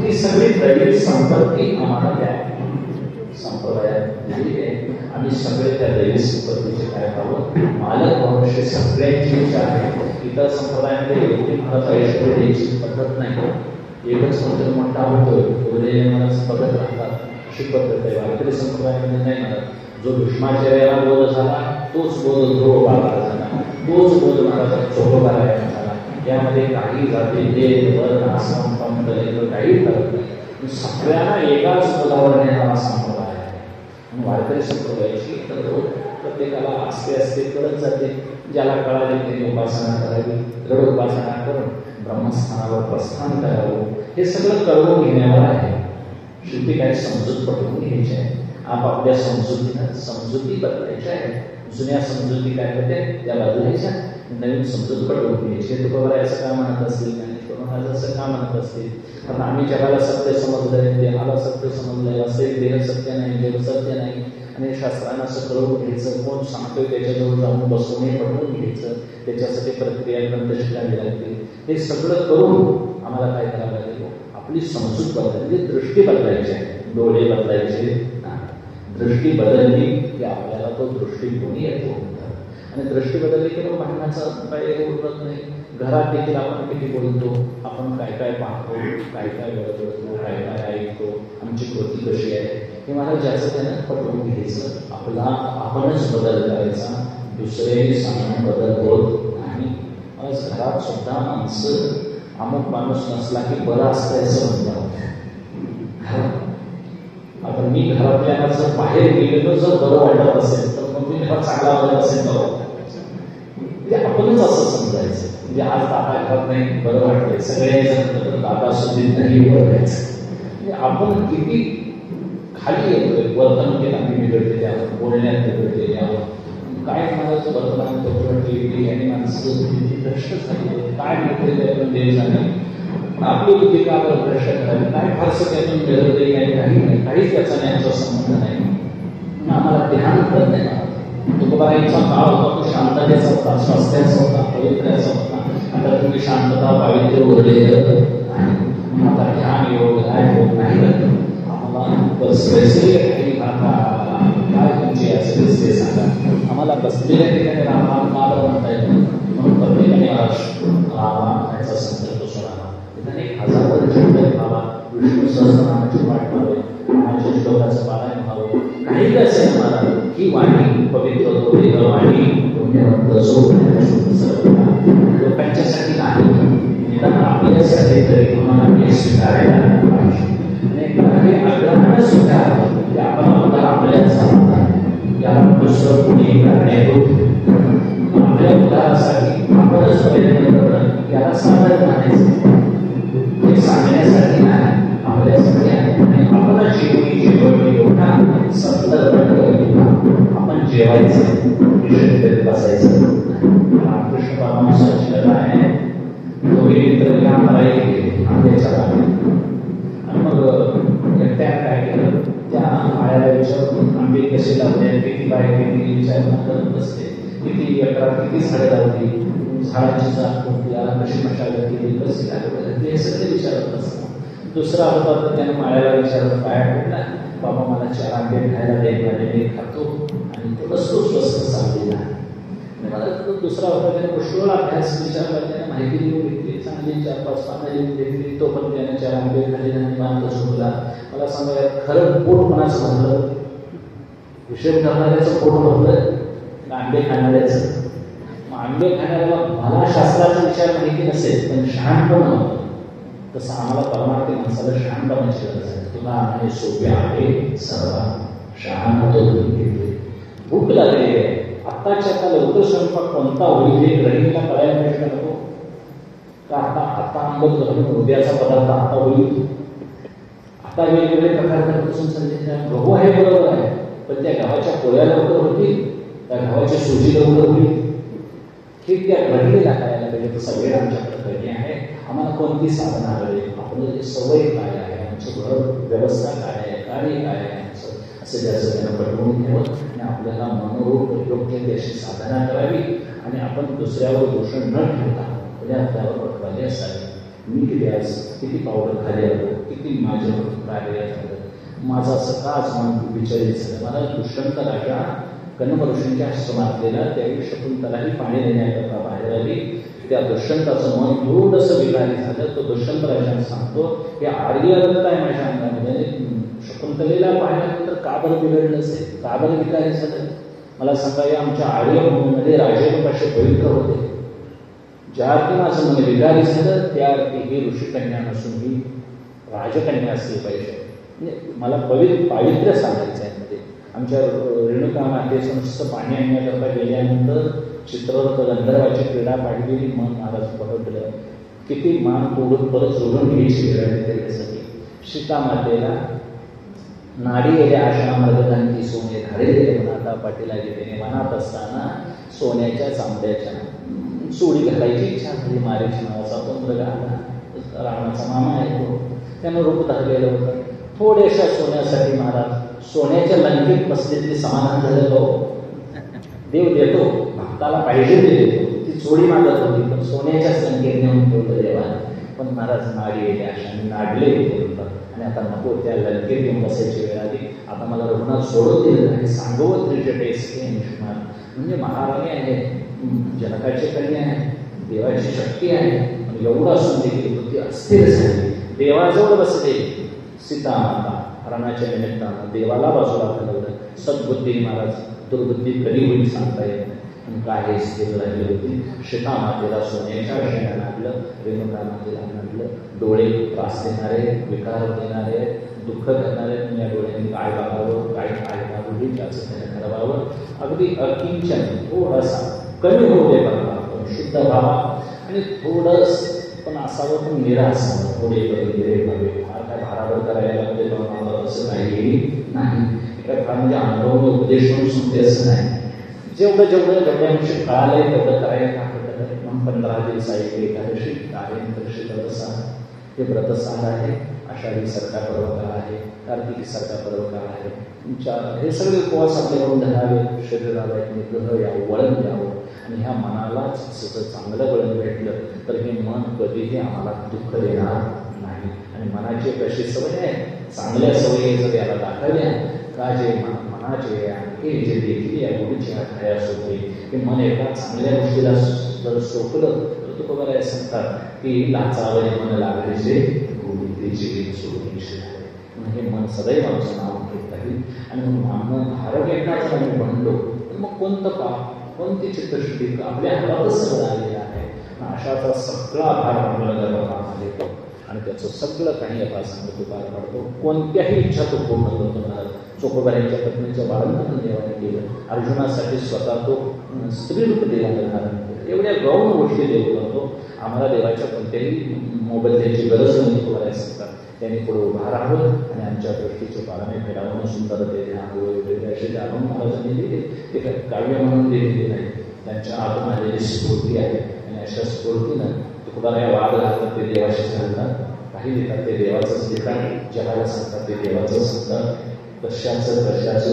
ही सगळी दैवी संपत्ती आम्हाला द्या. संप्रदायात दिली आहे. आम्ही सगळे त्या दैवी संपत्तीचे काय पाहतो मालक भविष्य सगळ्यांची इच्छा आहे. इतर संप्रदायामध्ये एवढी भारत ऐश्वर्य द्यायची पद्धत नाही. एकच कोणतरी मोठा होतोय उरलेले मला पद्धत राहतात अशी पद्धत आहे. वारकरी संप्रदायामध्ये नाही म्हणत. जो भीष्माचार्याला बोध झाला तोच बोध ध्रुव बाळाला झाला, तोच बोध महाराजा चोखोबाला झाला. यामध्ये काही जाती भेद वर्ण आश्रम पंथ काही फरक नाही. सगळ्यांना एकाच पदावर नेणारा संप्रदाय आहे. म्हणून वारकरी संप्रदायाची तर प्रत्येकाला असते असते कळत जाते. ज्याला कळाले त्यांनी उपासना करावी, दृढ उपासना करून ब्रह्मस्थानावर प्रस्थान करावं. हे सगळं कळवून घेण्यावर आहे. शेवटी काही समजूत पटवून घ्यायची आहे. आपापल्या समजुतीनं समजुती बदलायच्या आहे. जुन्या समजुती काय होते त्या बदलायच्या, नवीन समजूत पटवून घ्यायची. तुकोबाराय असं का म्हणत असतील, ज्ञानेश्वर महाराज असं का म्हणत असतील. कारण आम्ही जगाला सत्य समजलंय, देहाला सत्य समजलंय. असे देह सत्य नाही, देव सत्य नाही. आणि शास्त्रांना असं कळवून घ्यायचं. कोण सांगतोय त्याच्याजवळ जाऊन बसून हे पटवून घ्यायचं. त्याच्यासाठी प्रक्रिया ग्रंथ शिकावी लागते. हे सगळं करून आम्हाला काय करावं लागेल, आपली समजूत बदलायची, दृष्टी बदलायची आहे. डोळे बदलायचे, दृष्टी बदलली की आपल्याला तो दृष्टिकोनी येतो. आणि दृष्टी बदलली की मग भांडणाचा काही उरत नाही. घरात देखील आपण किती बोलतो, आपण काय काय पाहतो, काय काय बदलतो, काय काय ऐकतो, आमची कृती कशी आहे हे मला ज्याचं त्यानं पटवून घ्यायचं. आपला आपणच बदल करायचा, दुसरेही सांगून बदल होत नाही. आज घरात सुद्धा माणसं अमुक माणूस नसला की बरं असतं असं म्हणतात. आता मी घरातल्या जर बाहेर गेलेलो जर बरं वाटत असेल तर मग मी घरात चांगला वाटत असेल तर ते आपणच असं समजायचं. म्हणजे आज दादा घरात नाही बरं वाटतंय, सगळे जण दादा सुद्धा नाही बरं व्हायचं. म्हणजे आपण किती खाली येतोय, वर्तणुकीत आम्ही बिघडलेले आहोत, बोलण्यात बिघडलेले आहोत. काय म्हणायचं वर्तमानपत्र टीव्ही आणि माणसं भ्रष्ट झाली, काय मिळते त्यातून देव जाणे, आपली बुद्धी का बरं भ्रष्ट करावी, काय फारसं त्यातून मिळवते काही नाही, काहीच त्याचा नाही, आमचा संबंध नाही. आम्हाला ध्यान करत नाही. तुकोबाईंचा काळ होता तो शांततेचा होता, स्वास्थ्याचा होता, पवित्र्याचा होता. आता तुम्ही शांतता पावित्र्य उरलेलं आता ध्यान योग योग नाही. आम्हाला स्पेसिफिक काय तुमची असेल ते सांगा. आम्हाला बसलेल्या ठिकाणी रामा का म्हणता येतो, म्हणून प्रत्येकाने रामा याचा संकल्प सोडावा. ठिकाणी 1000 वर्ष व्हावा, विष्णू सहस्रनामाची पाठ व्हावे, माझ्या श्लोकाचं पारायण व्हावं, काही असेल मला ही वाणी पवित्र होते. वाणी लोकांच्यासाठी नाही, निदान आपल्यासाठी तरी तुम्हाला स्वीकारायला पाहिजे. आणि आग्रहानं सुद्धा आपण आपल्याला आपल्याच याला दुसरं कुणी करण्यात आपल्या उद्धारासाठी आपणच प्रयत्न करणं याला साधन म्हणायचं. हे सांगण्यासाठी नाही, आपल्यासाठी आहे. आणि आपण जेवणी एवढा संदर्भ आपण जेवायचं बसायचं. रामकृष्ण परमहंसाची कथा आहे, दोघे मित्र आंब्याच्या बागेत. आणि मग एकट्या काय केलं, त्या आळ्याला विचारून आंबे कसे लावले, किती बाहेर किती विचारणा करत बसते, किती एकरा किती झाडे लावली, झाडाची जात कोणती, याला कशी मशागत केली, कशी लागवड, हे सगळे विचारत असतात. दुसरा होता तर त्यानं माळ्याला विचारलं, पाया पडला, बाबा मला 4 आंबे खायला दे, मी खातो आणि तो बसतो स्वस्त चाललेला. मला दुसरा होता त्याने पुष्कळ अभ्यास विचारला, त्याने माहिती लिहून घेतली, चांगली 4-5 पानं लिहून घेतली. तो पण त्याने 4 आंबे खाल्ले आणि बांध झोपला. मला सांगा खरं पोट कोणाचं भरलं, हिशेब करणाऱ्याचं पोट भरलं, आंबे खाणाऱ्याचं. मग आंबे खाणाऱ्याला मला शास्त्राचा विचार माहिती नसेल पण शहाणपण नव्हतं, तसं आम्हाला परमार्थी माणसाला शहाणपणाची गरज आहे. तुला आणि सोपे आहे सर्व शहाण होतो, भूक लागली आहे. आत्ताच्या आता लवकर स्वयंपाक कोणता होईल हे गृहिणीला कळायला प्रश्न नको का? आता आंबट घालून उद्याचा पदार्थ आता होईल. आता वेगवेगळे प्रकार करपासून संधी गहू आहे, बरोबर आहे, पण त्या गव्हाच्या पोळ्या लवकर होतील, त्या गव्हाच्या सुजी लवकर होईल, हे त्या गृहिणीला कळायला पाहिजे. सगळे आमच्याकडे गृहिणी आहे. आम्हाला कोणती साधना हवी, आपलं सवय काय आहे, आमचं घर व्यवस्था काय आहे, कार्य काय आहे, असं ज्याचं त्यांना पटवून घ्यावं आणि आपल्याला मनोरूप योग्य त्याची साधना करावी. आणि आपण दुसऱ्यावर दूषण न ठेवता आपल्यावर पटवाले असावे. मी किती पावडर खाली आलो, किती माझ्या कार्य झालं, माझं असं का आज मन विचारित झालं. मला दुष्यंत राजा कन्नम ऋषींच्या आश्रमात गेला, त्यावेळी शकुंतलाही पाणी देण्याकरता बाहेर आली. त्या दुष्यंताचं मन थोडंसं विकारी झालं. तो दुष्यंत राजाने सांगतो, हे आर्य रक्त आहे माझ्या अंगामध्ये, शकुंतलेला पाहिल्यानंतर का बरं बिघडलं असेल, का बरं विकारी झालं. मला सांगा, या आमच्या आर्यभूमीमध्ये राजे कसे पवित्र होते. ज्या अर्थी माझं मन विकारी झालं त्या अर्थी ही ऋषिकन्या नसून ही राजकन्या असली पाहिजे. म्हणजे मला पावित्र्य सांगायचं आहे. मध्ये आमच्या रेणुका मातेचं नुसतं पाणी आणण्याकरता गेल्यानंतर चित्ररथ गंधर्वाची क्रीडा पाहिली, मन महाराज पटवलं. किती मान तोडून परत जोडून घ्यायची वेळ त्याच्यासाठी. सीता मातेला नाडी गेल्या आशा मर्दकांती सोने धाडे मनाता पाटीला गेले, मनात असताना सोन्याच्या चांबड्याच्या सोडी घालायची इच्छा झाली. मारीची नावाचा तो मुलगा रावणाचा मामा आहे, तो त्यानं रूप धरलेलं होतं. थोड्याशा सोन्यासाठी महाराज सोन्याच्या लंकेत बसलेली समाधान झालेलं हो. देव देतो, भक्ताला पाहिजे ते देतो. ती चोरी मागत होती पण सोन्याच्याच लंकेत नेऊन ठेवलं देवाने. पण महाराज नाडी गेल्या अशा नाडले होते आणि आता नको त्या लंकेत येऊन बसायची वेळ आली. आता मला रुग्णात सोडून दिलं नाही, सांगवत त्रिजटेस म्हणजे महाराणी आहे, जनकाची कन्या आहे, देवाची शक्ती आहे. आणि एवढा असून देखील बुद्धी अस्थिर झाली. देवाजवळ बसले सीता माता रणाच्या निमित्तानं देवाला बाजूला ठरवलं. सद्बुद्धी महाराज, दुर्बुद्धी कधी होईल सांगता येत नाही. आणि काय स्थिर राहिली होती. सीता मातेला सोन्याच्या विषयानं आणलं, रेणुका मातेला आणलं. डोळे त्रास देणारे, विकार देणारे, दुःख करणारे, या डोळ्यांनी काय बघावं, काय काय बघावं त्याचं त्याने ठरवावं. अगदी अकिंचन थोडासा कमी होऊ दे बघा, शुद्ध व्हावा आणि थोडंसं पण असावं पण निरासावं, थोडे निरे व्हावे. फार काय भाराभर करायला म्हणजे मला असं काही नाही. एका फार म्हणजे अनुभव उपदेश म्हणून सांगते असं नाही. जेवढ्या अंशी कळालंय तेवढं करायला मग 15 दिवस आहे एकादशी कार्यदर्शी व्रतसार. हे व्रतसार आहे. आषाढी सारखा पर्वकाळ आहे, कार्तिकी सारखा पर्वकाळ आहे. हे सगळे उपवास आपल्याकडून धरावे, शरीराला एक निग्रह यावं, वळण द्यावं. आणि ह्या मनालाच असं चांगलं वळण भेटलं तर हे मन कधीही आम्हाला दुःख देणार नाही. आणि मनाची एक अशी सवय आहे, चांगल्या सवयी जर याला दाखवल्या का जे मनाचे आणखी जे देखील या गोडीच्या छाया सोडली की मन एका चांगल्या गोष्टीला जर सोपलं तर तो बघायला सांगतात की लाचावले मन लागलेचे गोडीचे सोडीचे. हे मन सदैव आमचं नाव घेत राहील. आणि मग धारक एकदाच आम्ही म्हणलो तर मग कोणतं पाप, कोणती चित्तशुद्धी आपल्या हातातच सगळं आलेलं आहे. अशाचा सगळा भार आपल्याला गर्भात येतो आणि त्याचं सगळं काही आता सांगतो तो पार पाडतो. कोणत्याही इच्छा तो पूर्ण करतो. चोखोबाऱ्यांच्या पत्नीचं बाळंतपण देवाने केलं. अर्जुनासाठी स्वतः तो स्त्रीरूप देवाने धारण केलं. एवढ्या गौण गोष्टी देव करतो. आम्हाला देवाच्या कोणत्याही मोबाईल द्यायची गरज नाही तो करायला सांगतात. त्यांनी पुढे उभा राहावं आणि आमच्या दृष्टीचे पाराने फेडावून सुंदर ते ध्यान असे जाणून महाराजांनी दिले. ते काही काव्य म्हणून दिलेले नाही, त्यांच्या आतून आलेली स्फूर्ती आहे. आणि अशा स्फूर्तीनं तुकोबारा या वाद घालतात ते देवाशी सांगतात, काही देतात ते देवाचंच देतात, जगाला सांगतात ते देवाचं सांगतात. कशाचं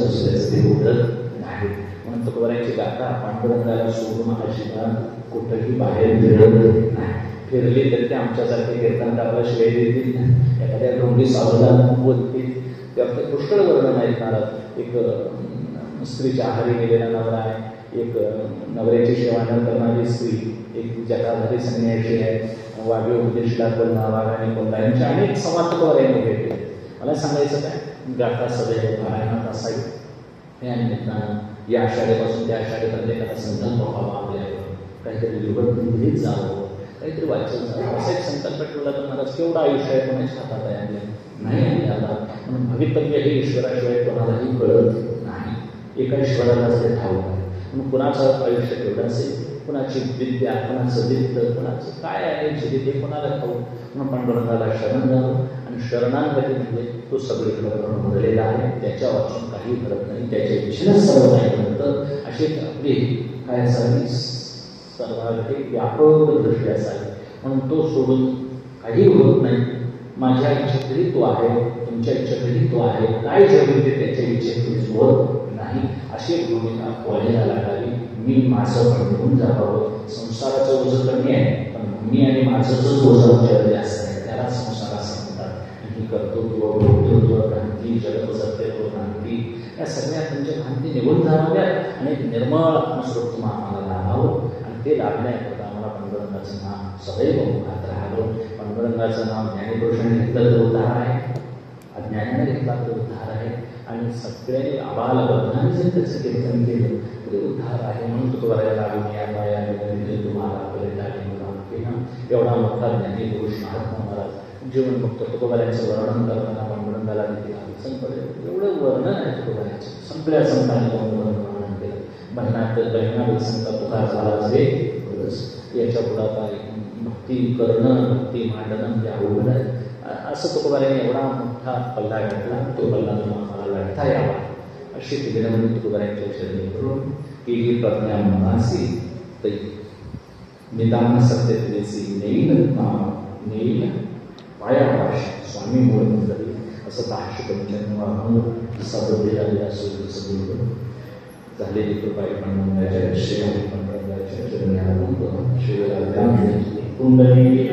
दुसऱ्याचं ते बोलत नाही. म्हणून तुकोबाराची गाथा पांडुरंगाला सोडून अजिबात कुठंही बाहेर मिळत नाही. फिरली तरी ते आमच्यासारखे कीर्तनकाराला शिवाय देतील नाही. एखाद्या डोंगरी सावधान बोलतील त्यात पुष्कळ वर्णन ऐकणार. एक स्त्रीच्या आहारी गेलेला नवरा आहे, एक नवऱ्याची सेवा न करणारी स्त्री, एक जटाधारी संन्याशी आहे, वाघ्य उपदेशला बोलणा, वाघाने बोलणा, यांचे अनेक संवाद तुकोबारांनी भेटले. मला सांगायचं काय, गाथा सदैव पारायणात असावी. या निमित्तानं या आषाढीपासून त्या आषाढीपर्यंत एखादा संकल्प व्हावा आपल्याला, काहीतरी युगत जावं, काहीतरी वाचन झालं. असा एक संकल्प ठेवला तर मला केवढं आयुष्य आहे कोणाच्या हातात आहे आपल्या नाही आला. म्हणून भवितव्य हे ईश्वराशिवाय कोणालाही कळत नाही. एका ईश्वरालाच ते ठाऊक आहे. म्हणून कुणाचं आयुष्य केवढं असेल, कुणाची विद्या, कुणाचं वित्त, कुणाचं काय आहे जे ते कोणाला ठाऊक. म्हणून पांडुरंगाला शरण जावं. आणि शरणांगती म्हणजे तो सगळीकडे भरलेला आहे, त्याच्या वाचून काही घडत नाही, त्याच्या इच्छेला सर्व काही घडतं. अशी आपली काय असावी सर्वाधिक व्यापक दृष्टी असावी. म्हणून तो सोडून काही होत नाही. माझ्या इच्छेतही तो आहे, तुमच्या इच्छेतही तो आहे, काय जगू ते त्याच्या इच्छेत होत नाही. अशी एक भूमिका बोलायला लागावी. मी माझं घेऊन जावं. संसाराचं ओझं कमी आहे, पण मी आणि माझंच ओझं आमच्याकडे जास्त आहे. त्याला संसार असं म्हणतात. ही कर्तृत्व, भोक्तृत्व, भ्रांती, जगत्सत्यत्व, भ्रांती, या सगळ्या तुमच्या भ्रांती निघून जाव्या आणि निर्मळ आत्मस्वरूप आम्हाला लाभावं. ते लाभण्याकरता आम्हाला पांडुरंगाचं नाम सदैव मुखात राहावं. पांडुरंगाचं नाम ज्ञानपुरुषाने घेतलं तर उद्धार आहे, अज्ञानाने घेतला तर उद्धार आहे. आणि सगळ्यांनी आबाल बद्धाने जर त्याचं कीर्तन केलं तरी उद्धार आहे. म्हणून तुकोबाराला लागून या बाया तुम्हाला एवढा मोठा ज्ञानी पुरुष महात्मा महाराज जीवन फक्त तुकोबारांचं वर्णन करताना पांडुरंगाला देखील अडचण पडेल एवढं वर्णन आहे तुकोबारांचं. सगळ्या संतांनी वर्णन केलं. बहिणा संत पुकार झाला जे याच्या पुढं काय भक्ती करणं, भक्ती मांडणं म्हणजे अवघड आहे. असं तुकोबारांनी एवढा मोठा पल्ला घातला. तो पल्ला तुम्हाला लढता यावा अशी तिकडे म्हणून तुकोबारांच्या शरणी करून की ही प्रज्ञा मनासी तै निदान सत्यतेसी नेईल पायापाश स्वामी मूळ मंडळी असं 595 सबुद्धी झालेला सगळं झालेली कृपा पांडुरंगाच्या श्री पांडुरंगाच्या चरणी शिवराज कुंडली